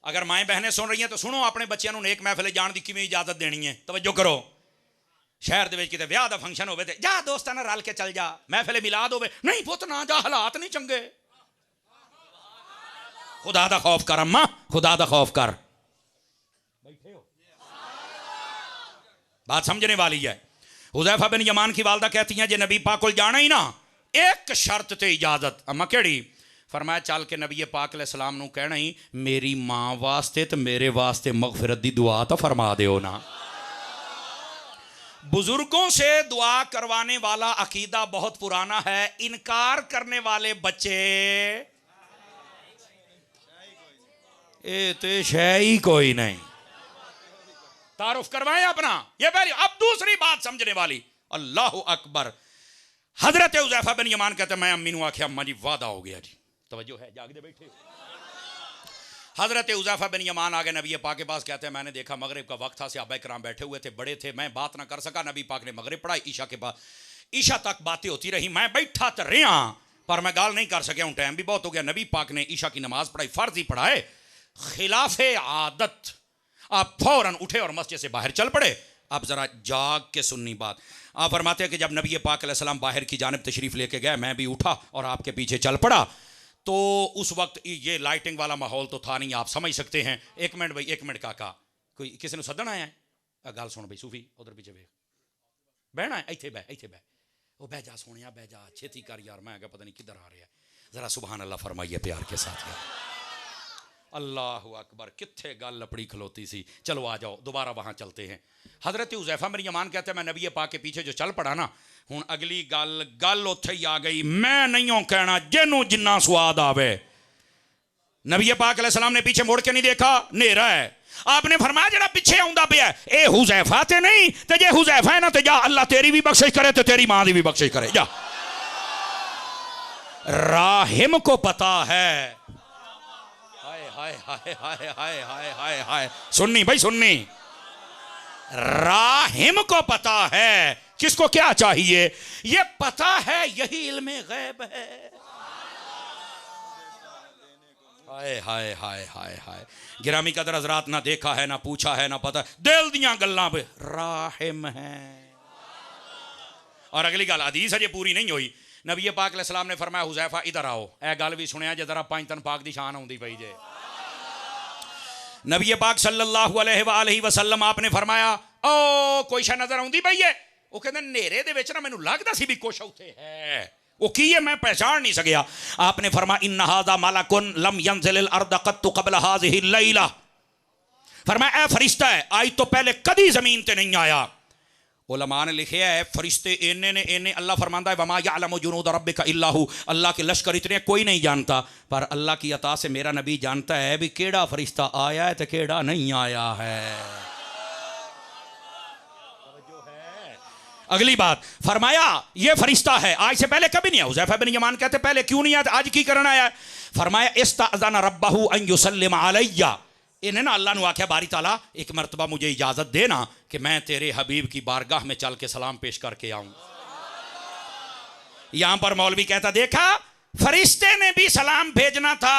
अगर माएँ बहनें सुन रही हैं तो सुनो, अपने बच्चों नूं नेक महफिल जाण दी किवें इजाजत देनी है। तवज्जो करो, शहर दे विच किते विआह दा फंक्शन होवे ते जा दोस्तां नाल रल के चल जा, महफिल मिलाद होवे, नहीं पुत ना जा, हालात नहीं चंगे। खुदा दा खौफ कर अम्मा, खुदा दा खौफ कर। बैठे हो, बात समझने वाली है। हुज़ैफा बिन यमान की वालदा कहती हैं जे नबी पाक को जाना ही ना, एक शर्त ते इजाजत। अम्मा केड़ी? फरमाया चल के नबी पाक अलैहिस्सलाम नूं कहना ही मेरी मां वास्ते ते मेरे वास्ते मगफिरत दी दुआ तो फरमा दिओ ना। बुजुर्गों से दुआ करवाने वाला अकीदा बहुत पुराना है, इनकार करने वाले बच्चे ए ते शै ही कोई नहीं। तारुफ करवाएं अपना, ये पहली। अब दूसरी बात समझने वाली, अल्लाह अकबर। हजरत हुज़ैफा बिन यमान कहते मैं अम्मी नूं आख्या अम्मा जी वादा हो गया जी। तवज्जो है, जागदे बैठे। हजरत हुज़ैफा बिन यमान आ गए नबी पाक के पास, कहते हैं मैंने देखा मगरिब का वक्त था, सहाबा किराम बैठे हुए थे, बड़े थे, मैं बात ना कर सका। नबी पाक ने मगरिब पढ़ाई, ईशा के बाद ईशा तक बातें होती रही, मैं बैठा तो रहा पर मैं गाल नहीं कर सकिया, हूँ टाइम भी बहुत हो गया। नबी पाक ने ईशा की नमाज पढ़ाई, फर्ज ही पढ़ाए, खिलाफे आदत आप फौरन उठे और मस्जिद से बाहर चल पड़े। अब ज़रा जाग के सुननी बात। आप फरमाते हैं कि जब नबी पाक अलैहिस्सलाम बाहर की जानिब तशरीफ़ लेके गए, मैं भी उठा और आपके पीछे चल पड़ा। तो उस वक्त ये लाइटिंग वाला माहौल तो था नहीं, आप समझ सकते हैं। एक मिनट भाई, एक मिनट काका, कोई किसी ने सदन आया है? गल सुन भाई सूफी, उधर पीछे वे बहना है, इत्थे बह, इत्थे बह, वो बह जा सोनिया, बह जा, छेती कर यार, मैं क्या पता नहीं किधर आ रहा है। ज़रा सुभान अल्लाह फरमाइए प्यार के साथ यार। अल्लाह अकबर, कित्थे गल लपड़ी खलोती सी। चलो आ जाओ दोबारा वहाँ चलते हैं। हज़रत हुज़ैफ़ा मेरी यमान कहते हैं मैं नबी पाक के पीछे जो चल पड़ा ना, हुण अगली गल उत्थे ही आ गई। मैं नहीं हूँ कहना जिन्हों जिन्ना स्वाद आवे। नबी पाक अलैहिस्सलाम ने पीछे मुड़ के नहीं देखा, नेरा है। आपने फरमाया जरा पीछे आउंदा पिया ए हुज़ैफ़ा ते नहीं, ते जे हुज़ैफ़ा है ना ते जा अल्लाह तेरी भी बख्शिश करे ते तेरी मां दी भी बख्शिश करे। जा, राहिम को पता है। हाय हाय हाय हाय हाय हाय हाय हाय, सुन्नी भाई सुन्नी, राहिम को पता है किसको क्या चाहिए, ये पता है, यही इल्मे गैब है। हाय हाय हाय हाय हाय। गिरामी कदर हजरात, ना देखा है, ना पूछा है, ना पता, दिल दियां गल्लां पे राहिम है। और अगली गल हदीस अजे पूरी नहीं हुई। नबी पाक अलैहिस्सलाम ने फरमाया हुज़ैफ़ा इधर आओ। ए गल भी सुनिया जे, जरा पंज तन पाक दी शान आउंदी पई जे। नबी पाक सल्लल्लाहु अलैहि वसल्लम आपने फरमाया ओ कोई शा नजर आउंदी पई है? वो कहंदे नेरे दे विच ना मैनू लगदा सी भी कुछ उत्थे है, वो की है मैं पहचान नहीं सकिया। आपने फरमाया इन्ना हाज़ा मलकुन लम यंज़िल अर्द क़त्तु क़ब्ल हाज़िहि लैला। फरमाया ए फरिश्ता है, आज तो पहले कदी जमीन ते नहीं आया। उलमा ने लिखे है फरिश्ते इन्ने ने इन्ने, अल्लाह फरमाता है वमा यअलमु जुनूद रब्बिका इल्ला हु, अल्लाह के लश्कर इतने कोई नहीं जानता, पर अल्लाह की अता से मेरा नबी जानता है भी केड़ा फरिश्ता आया है तो केड़ा नहीं आया है। अगली बात फरमाया ये फरिश्ता है, आज से पहले कभी नहीं आया। हुज़ैफ़ा बिन यमान कहते पहले क्यों नहीं आया, आज की करना आया? फरमाया इस्तअज़न रब्बहु अन युसल्लिम अलैया, इन्हें ना अल्लाह ने आख्या बारी ताला एक मरतबा मुझे इजाज़त देना कि मैं तेरे हबीब की बारगाह में चल के सलाम पेश करके आऊँ। यहाँ पर मौलवी कहता देखा फरिश्ते ने भी सलाम भेजना था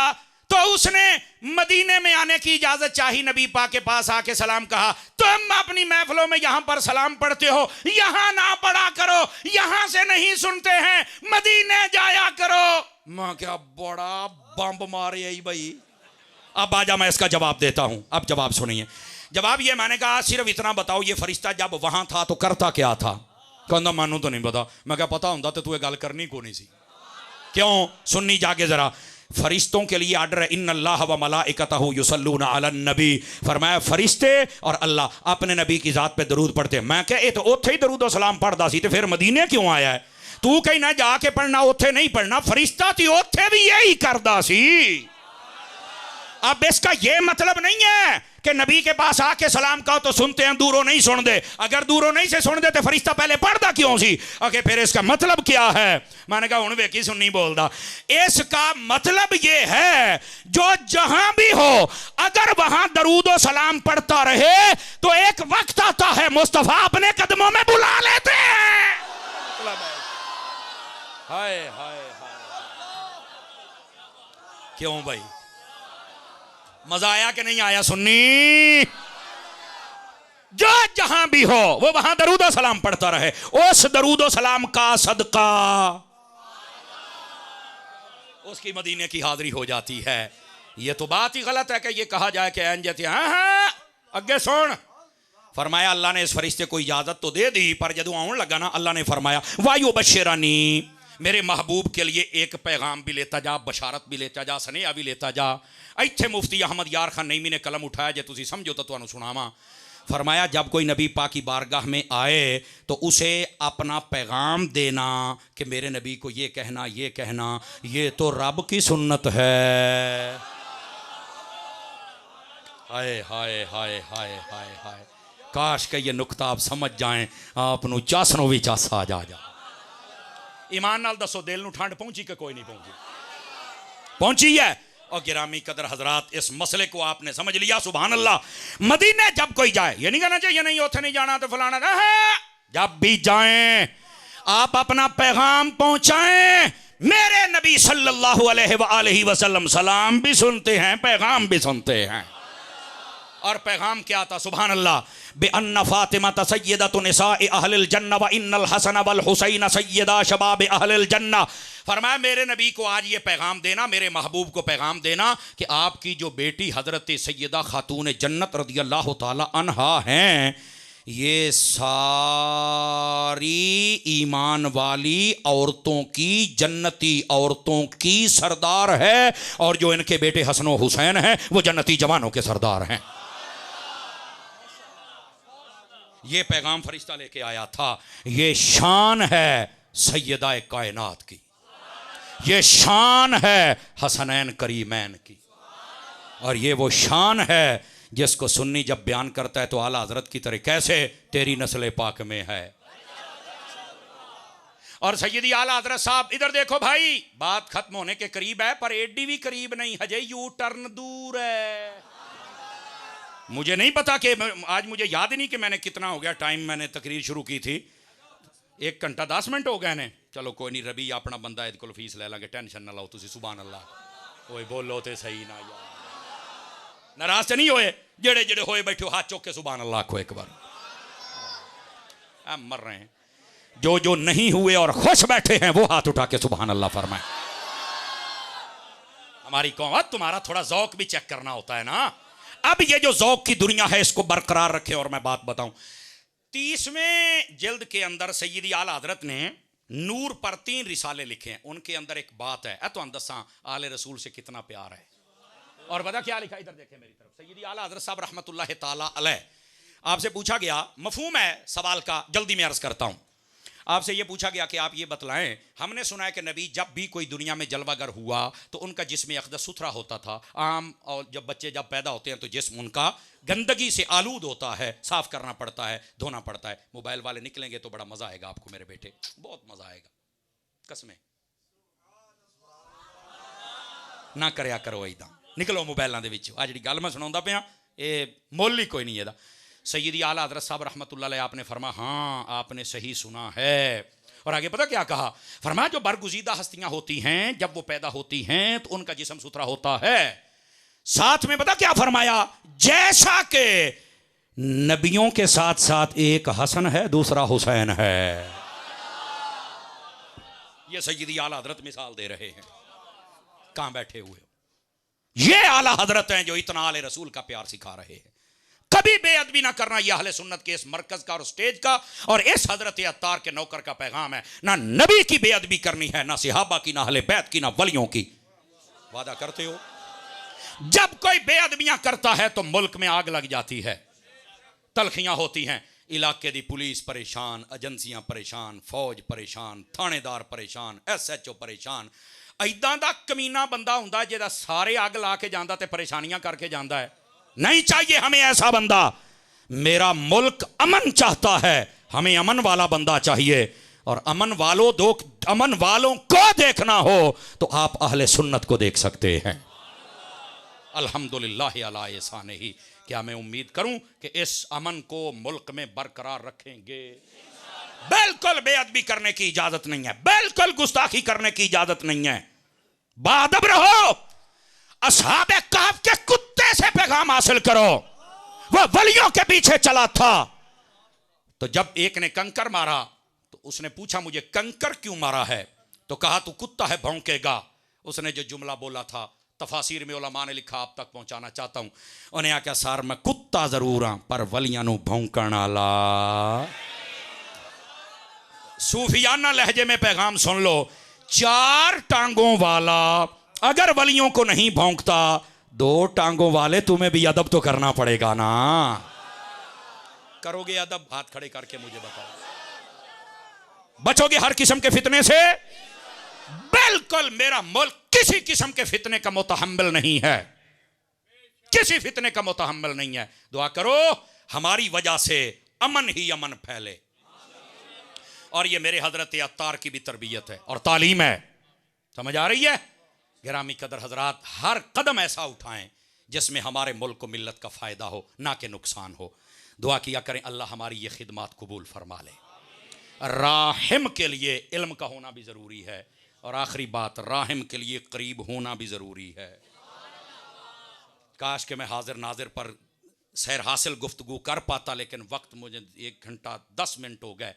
तो उसने मदीने में आने की इजाज़त चाही, नबी पाक के पास आके सलाम कहा। तुम अपनी महफिलों में यहाँ पर सलाम पढ़ते हो, यहाँ ना पढ़ा करो, यहाँ से नहीं सुनते हैं, मदीने जाया करो। मैं क्या बड़ा बम्ब मारे आई भाई। अब आजा मैं इसका जवाब देता हूं। अब जवाब सुनिए। जवाब ये मैंने कहा सिर्फ इतना बताओ ये फरिश्ता जब वहां था तो करता क्या था? कहता मानू तो नहीं पता। मैं क्या पता होता तो तू गल करनी को नहीं सी। क्यों? सुन्नी जाके जरा। फरिश्तों के लिए आर्डर है इन्नल्लाह व मलाइकतहु युसल्लूना अलन नबी। फरमाया फरिश्ते और अल्लाह अपने नबी की जात पे दरूद पढ़ते। मैं क्या ये तो ओथे ही दरूद सलाम पढ़दा सी, तो फिर मदीने क्यों आया है? तू कहीं ना जाके पढ़ना, ओथे नहीं पढ़ना, फरिश्ता थी ओथे भी यही करदा सी। अब इसका यह मतलब नहीं है कि नबी के पास आके सलाम कहो तो सुनते हैं, दूरों नहीं सुन दे। अगर दूरों नहीं से सुन दे तो फरिश्ता पहले पढ़दा क्यों सी? आके फिर इसका मतलब क्या है? मैंने कहा हुण वेखी सुन्नी बोलदा। इसका मतलब ये है जो जहां भी हो अगर वहां दरूद और सलाम पढ़ता रहे तो एक वक्त आता है मुस्तफा अपने कदमों में बुला लेते हैं। हाय हाय हाय, क्यों भाई? मजा आया कि नहीं आया? सुन्नी जो जहां भी हो वो वहां दरूद सलाम पढ़ता रहे, उस दरूद सलाम का सदका उसकी मदीने की हाजिरी हो जाती है। ये तो बात ही गलत है कि ये कहा जाए कि एंजत। हाँ अगे सुन, फरमाया अल्लाह ने इस फरिश्ते को इजाजत तो दे दी, पर जदों आउन लगा ना अल्लाह ने फरमाया वायु बशरानी, मेरे महबूब के लिए एक पैगाम भी लेता जा, बशारत भी लेता जा, सनेहा भी लेता जा। इत्थे मुफ्ती अहमद यार खान नईमी ने कलम उठाया, जे तुसी समझो तो तुहानू सुनावा। फरमाया जब कोई नबी पाक की बारगाह में आए तो उसे अपना पैगाम देना कि मेरे नबी को ये कहना, ये कहना, ये तो रब की सुन्नत है। हाय हाय हाय हाय हाय हाय, काश के ये नुकता आप समझ जाएं, आपनू चासनों भी चासा आ जा। ईमान नाल दसो दिल नू ठंड पहुंची कि कोई नहीं पहुंची? पहुंची है। और गिरामी कदर हजरात इस मसले को आपने समझ लिया, सुभान अल्लाह। मदीने जब कोई जाए, ये नहीं कहना चाहिए नहीं उथे नहीं जाना तो फलाना, जब भी जाएं आप अपना पैगाम पहुंचाएं। मेरे नबी सल्लल्लाहु अलैहि वसल्लम सलाम भी सुनते हैं, पैगाम भी सुनते हैं। और पैगाम क्या था? सुभान अल्लाह, बेअन्ना फातिमा सय्यदतु निसाए अहलिल जन्नह व इन्नल हसन वल हुसैन सय्यदा शबाब अहलिल जन्नह। फरमाया मेरे नबी को आज ये पैगाम देना, मेरे महबूब को पैगाम देना कि आपकी जो बेटी हजरत सैयदा खातून जन्नत रदियल्लाहु ताला अन्हा हैं, ये सारी ईमान वाली औरतों की, जन्नती औरतों की सरदार है, और जो इनके बेटे हसन व हुसैन हैं वो जन्नती जवानों के सरदार हैं। ये पैगाम फरिश्ता लेके आया था। ये शान है सैयदा कायनात की, ये शान है हसनैन करीमैन की, और ये वो शान है जिसको सुन्नी जब बयान करता है तो आला हजरत की तरह, कैसे तेरी नस्ल पाक में है। और सैयदी आला हजरत साहब, इधर देखो भाई, बात खत्म होने के करीब है पर एडी भी करीब नहीं, हजे यू टर्न दूर है। मुझे नहीं पता कि आज, मुझे याद ही नहीं कि मैंने कितना हो गया टाइम, मैंने तकरीर शुरू की थी 1 घंटा 10 मिनट हो गए ने। चलो कोई नहीं, रबी अपना बंदा इहदे कोल फीस ले लांगे, टेंशन ना लो तुसी। सुभान अल्लाह। ओए बोलो ते सही ना यार, नाराज तो नहीं होए? जेड़े जेड़े होए बैठे हाथ चौक के सुभान अल्लाह को एक बार। हम मर रहे हैं। जो जो नहीं हुए और खुश बैठे हैं वो हाथ उठा के सुभान अल्लाह फरमाए। हमारी कौम, तुम्हारा थोड़ा जौक भी चेक करना होता है ना। अब ये जो जौक की दुनिया है इसको बरकरार रखे। और मैं बात बताऊं, 30वें जिल्द के अंदर सैयदी आला हजरत ने नूर पर 3 रिसाले लिखे हैं। उनके अंदर एक बात है, तो दसा आले रसूल से कितना प्यार है। और बता क्या लिखा, इधर देखें मेरी तरफ। सैयदी आला हजरत साहब रहमतुल्लाह ताला अलैह, आपसे पूछा गया, मफहूम है सवाल का, जल्दी में अर्ज करता हूं। आपसे यह पूछा गया कि आप ये बतलाएं, हमने सुना है कि नबी जब भी कोई दुनिया में जलवागर हुआ तो उनका जिस्म अक़दस सुथरा होता था। आम और जब बच्चे जब पैदा होते हैं तो जिस्म उनका गंदगी से आलूद होता है, साफ करना पड़ता है, धोना पड़ता है। मोबाइल वाले निकलेंगे तो बड़ा मजा आएगा आपको मेरे बेटे, बहुत मजा आएगा, कसमें ना करया करो इदा। निकलो मोबाइलों के विच। आ जी गल मैं सुनाउंदा पिया, ये मुल ही कोई नहीं है। सैयदी आला हजरत साहब रहमतुल्लाह अलैह आपने फरमाया, हाँ आपने सही सुना है। और आगे पता क्या कहा? फरमाया जो बरगुज़ीदा हस्तियां होती हैं जब वो पैदा होती हैं तो उनका जिस्म सुथरा होता है। साथ में पता क्या फरमाया? जैसा कि नबियों के साथ साथ एक हसन है, दूसरा हुसैन है। ये सैयदी आला हजरत मिसाल दे रहे हैं। कहां बैठे हुए हो? ये आला हजरत हैं जो इतना आले रसूल का प्यार सिखा रहे हैं। कभी बेअदबी ना करना, यह अहले सुन्नत के इस मरकज का और स्टेज का और इस हजरत अत्तार के नौकर का पैगाम है। ना नबी की बेअदबी करनी है, ना सिहाबा की, ना अहले बैत की, ना वलियों की। वादा करते हो? जब कोई बेअदबियां करता है तो मुल्क में आग लग जाती है, तलखियां होती हैं, इलाके दी पुलिस परेशान, एजेंसियां परेशान, फौज परेशान, थानेदार परेशान, SHO परेशान। ऐदां दा कमीना बंदा हुंदा जेदा सारे अग ला के जांदा ते परेशानियां करके जांदा है। नहीं चाहिए हमें ऐसा बंदा। मेरा मुल्क अमन चाहता है, हमें अमन वाला बंदा चाहिए। और अमन वालों को देखना हो तो आप अहले सुन्नत को देख सकते हैं। अल्हम्दुलिल्लाह अला एहसानिही। क्या मैं उम्मीद करूं कि इस अमन को मुल्क में बरकरार रखेंगे। बिल्कुल बेअदबी करने की इजाजत नहीं है, बिल्कुल गुस्ताखी करने की इजाजत नहीं है। बाअदब रहो। असहाबे कहफ के कुत्ते से पैगाम हासिल करो। वो वलियों के पीछे चला था। तो जब एक ने कंकर मारा तो उसने पूछा मुझे कंकर क्यों मारा है? तो कहा तू कुत्ता है, भौंकेगा। उसने जो जुमला बोला था तफासिर में उलमा ने लिखा, आप तक पहुंचाना चाहता हूं। उन्हें आख्या सर मैं कुत्ता जरूर हां पर वलियां नूं भौंकण वाला। सूफियाना लहजे में पैगाम सुन लो। 4 टांगों वाला अगर वलियों को नहीं भौंकता, 2 टांगों वाले तुम्हें भी अदब तो करना पड़ेगा ना। करोगे अदब? हाथ खड़े करके मुझे बताओ। बचोगे हर किस्म के फितने से? बिल्कुल। मेरा मुल्क किसी किस्म के फितने का मुतहम्मिल नहीं है, किसी फितने का मुतहम्मिल नहीं है। दुआ करो हमारी वजह से अमन ही अमन फैले। और ये मेरे हजरत अत्तार की भी तरबियत है और तालीम है। समझ आ रही है? गिरामी कदर हजरात, हर कदम ऐसा उठाएं जिसमें हमारे मुल्क को मिल्लत का फ़ायदा हो, ना कि नुकसान हो। दुआ किया करें अल्लाह हमारी ये खिदमत कबूल फरमा ले। राहिम के लिए इल्म का होना भी ज़रूरी है। और आखिरी बात, राहिम के लिए करीब होना भी ज़रूरी है। काश कि मैं हाजिर नाजिर पर सैर हासिल गुफ्तगू कर पाता, लेकिन वक्त मुझे 1 घंटा 10 मिनट हो गए,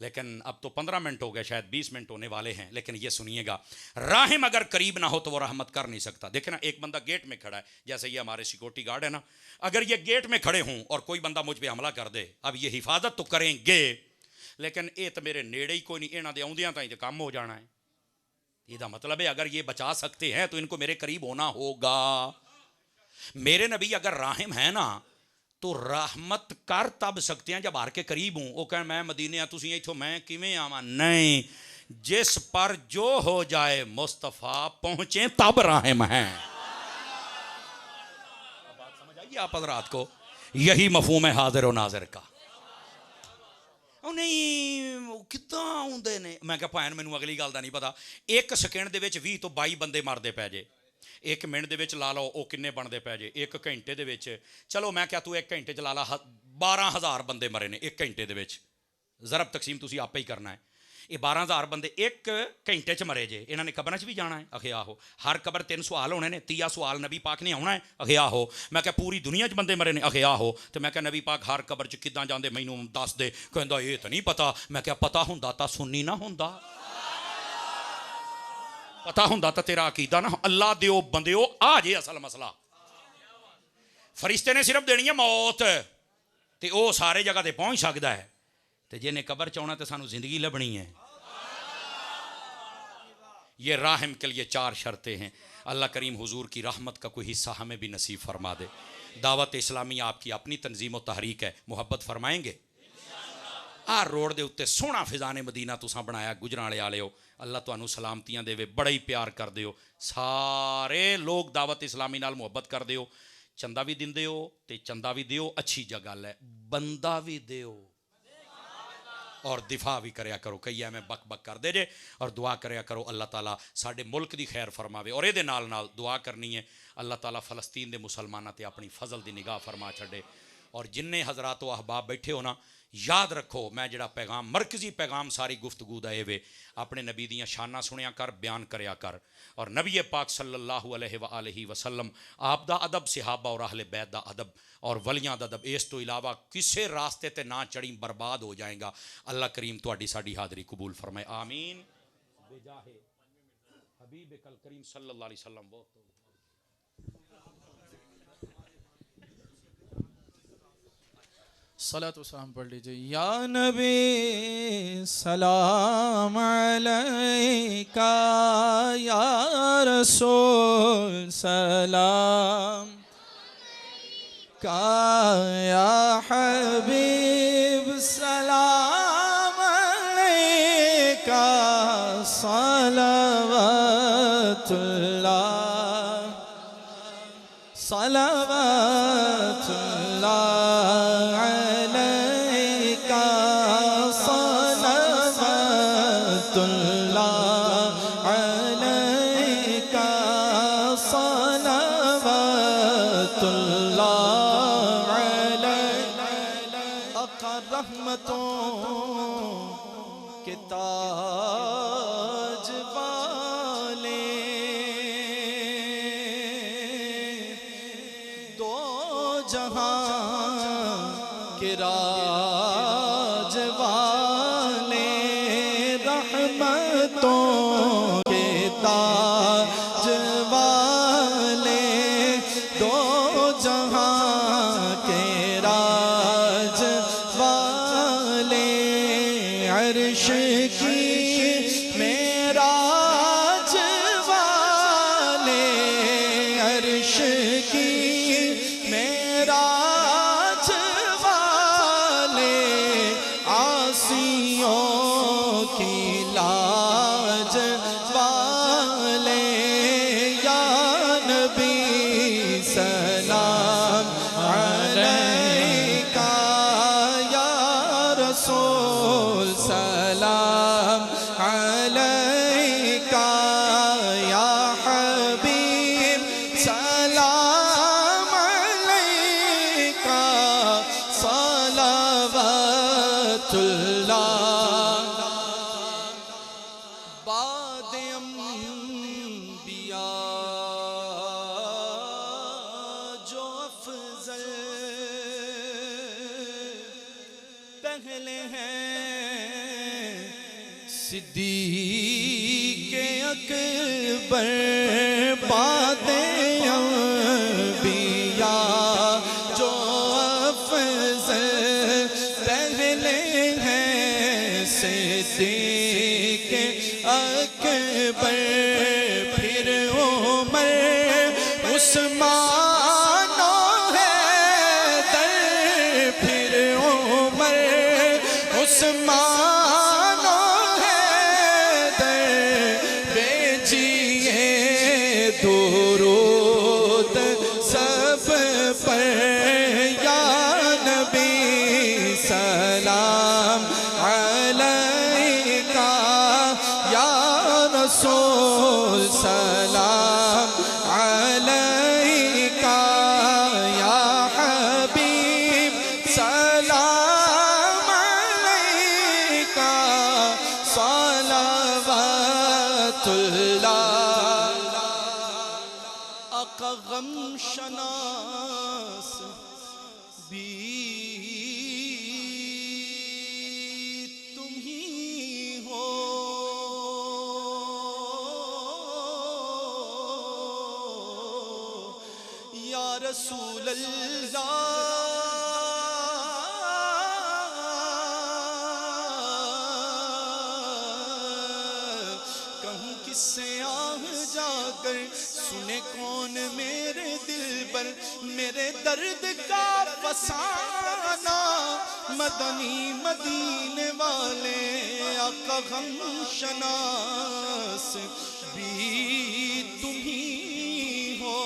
लेकिन अब तो 15 मिनट हो गए, शायद 20 मिनट होने वाले हैं। लेकिन ये सुनिएगा, राहिम अगर करीब ना हो तो वो रहमत कर नहीं सकता। देखे ना, एक बंदा गेट में खड़ा है, जैसे ये हमारे सिक्योरिटी गार्ड है ना, अगर ये गेट में खड़े हों और कोई बंदा मुझ पर हमला कर दे, अब ये हिफाजत तो करेंगे, लेकिन ये तो मेरे नेड़े ही कोई नहीं, इन्हों के आउंदियां ताईं तो काम हो जाना है। इसका मतलब है अगर ये बचा सकते हैं तो इनको मेरे करीब होना होगा। मेरे नबी अगर राहिम है ना, तो रहमत कर तब सकते हैं जब हार के करीब हूं। वो कह मैं मदीने तुसीं इथों मैं किवें आवां, नहीं, जिस पर जो हो जाए मुस्तफ़ा पहुंचे तब राहिम है। बात समझ आई आप हज़रात को? यही मफहूम है हाजिर और नाजिर का। नहीं कितना आउंदे ने, मैं क्या भैन मैनू अगली गल का नहीं पता। 1 सेकंड दे विच 20 तो 22 बंदे मरदे पै जे, 1 मिनट दे विच ला लो वो किन्ने बनते पै जे, 1 घंटे दे विच, चलो मैं क्या तू 1 घंटे च ला ला 12,000 बंदे मरे ने 1 घंटे दे विच। ज़रब तकसीम तुसी आपे ही करना है। ये 12,000 बंदे 1 घंटे च मरे जे, इन्होंने कब्र च भी जाना है? अखे आहो। हर कब्र 3 सवाल होने ने, 30 सवाल नबी पाक ने आना है? अखे आहो। मैं क्या पूरी दुनिया च बंदे मरे ने? अखे आहो। तो मैं क्या नबी पाक हर कब्र च किदां जांदे मैनू दस दे। कहंदा ये तो नहीं पता। मैं क्या पता हुंदा तां सुन्नी ना हुंदा, पता हुंदा तां तेरा अकीदा ना। अल्लाह दिओ बंदिओ, आ जे असल मसला। फरिश्ते ने सिर्फ देनी है मौत, तो वह सारे जगह ते पहुँच सकता है, तो जिन्हें कब्र च आउणा तो सानू जिंदगी लभनी है। ये राहिम के लिए 4 शर्तें हैं। अल्लाह करीम हुजूर की रहमत का कोई हिस्सा हमें भी नसीब फरमा दे। दावत इस्लामी आपकी अपनी तंजीम और तहरीक है, मुहब्बत फरमाएंगे? आ रोड के उत्ते सोहना फिजाने मदीना तुसां बनाया, गुजरां वाले हो, अल्लाह तुहानू सलामतियां देवे, बड़ा ही प्यार कर दियो। सारे लोग दावत इस्लामी नाल मुहब्बत कर दियो, चंदा भी दिंदे हो ते चंदा भी दियो, अच्छी गल है, बंदा भी दियो और दिफा भी करया करो। कई एवं बक बक कर दे जे, और दुआ करया करो अल्लाह ताला साडे मुल्क की खैर फरमावे। और ये नाल नाल दुआ करनी है अल्लाह ताला फ़लस्तीन के मुसलमानों ते अपनी फजल की निगाह फरमा छड़े। और जिन्ने हज़रात अहबाब बैठे हो ना, याद रखो मैं जड़ा पैगाम मरकजी पैगाम सारी गुफ्तगू दा वे, अपने नबी दियां शाना सुनिया कर, बयान करया कर। और नबी पाक सल्लल्लाहु अलैहि वसल्लम आप दा अदब, सहाबा और अहले बैत दा अदब और वलियां दा अदब, इस तो इलावा किसी रास्ते ते ना चढ़ी बर्बाद हो जाएगा। अल्लाह करीम तुहाडी साडी हाज़री कबूल फरमाए, आमीन बेजाहे हबीब कल करीम सल्लल्लाहु अलैहि वसल्लम। बहुत सलात व सलाम पढ़ लीजिए। या नबी सलाम अलैका, या रसूल सलाम का, या हबीब सलाम अलैका, सलावतुल्लाह सलावतुल्लाह अलैका, सलावतुल्लाह अलैका, सलावतुल्लाह अलैका। आका रहमतों के ताज वाले, दो जहां के राज वाले, रहमतों के ताज वाले, दो जहां के राज वाले, अर्श की मेराज वाले, अर्श की मेराज वाले, आसियों की लाज वाले, या नबी सलाम अलैका, या रसूल सलाम अलैका, या हबीब सलाम अलैका, सलावतुल्लाह। बाद अंबिया जो अफजल पहले हैं सिद्दीक़ अकबर बादे अंबिया जो अफ़ज़ल पहले हैं सिद्दीक़ अकबर फिर उमर उस्मान हैदर फिर उमर उस्मान हैदर बेजिए दुरूद सब पर या नबी सलाम अलैका या रसूल सलाम अलैका या हबीब सलाम अलैका सलावतुल्लाह। आका गम शनास भी तुम ही हो, या रसूल अल्लाह। कहूँ किससे आह जाकर सुने कौन मेरे दिल पर मेरे दर्द का फसाना। मदनी मदीने वाले आका गम शनास भी तुम ही हो,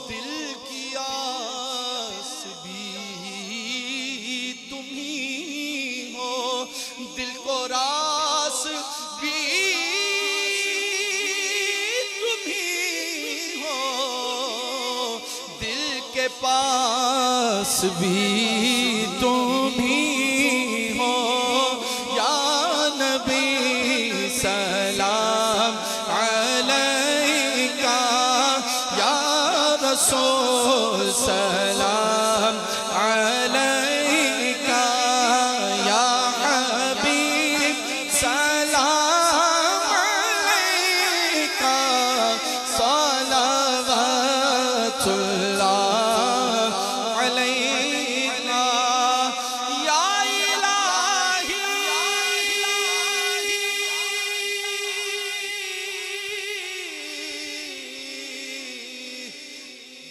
दिल की आस भी तुम ही हो, दिल को रास भी तुम ही हो, दिल के पास भी तुम ही हो, या नबी सलाम अलैका या रसूल सलाम अलैका या हबीब सलाम अलैका सलावतुल्लाह अलैका या इलाही।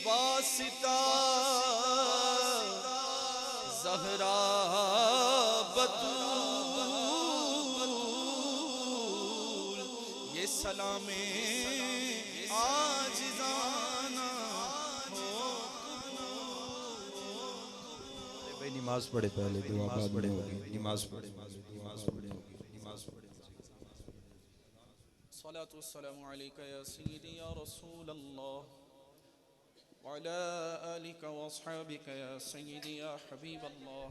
वासिता ज़हरा बतूल ये सलामे आजिज़ाना हो। भाई नमाज पढ़े पहले दुआ बाद में होगी। नमाज पढ़े नमाज पढ़े नमाज पढ़े। सलातु वस्सलामु अलैका या सय्यदी या रसूल अल्लाह व अला आलिका व अस्हाबिका या सय्यदी या हबीब अल्लाह।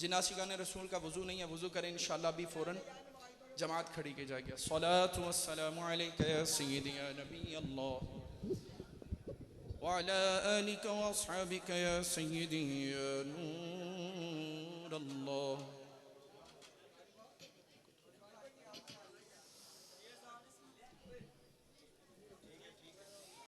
जिन आशिकान रसूल का वज़ू नहीं है वज़ू करें इंशाअल्लाह भी फ़ौरन जमात खड़ी की जाएगी। सलातु वस्सलामु अलैका या सय्यदी या नबी अल्लाह व अला आलिका व अस्हाबिका या सय्यदी या नूर अल्लाह।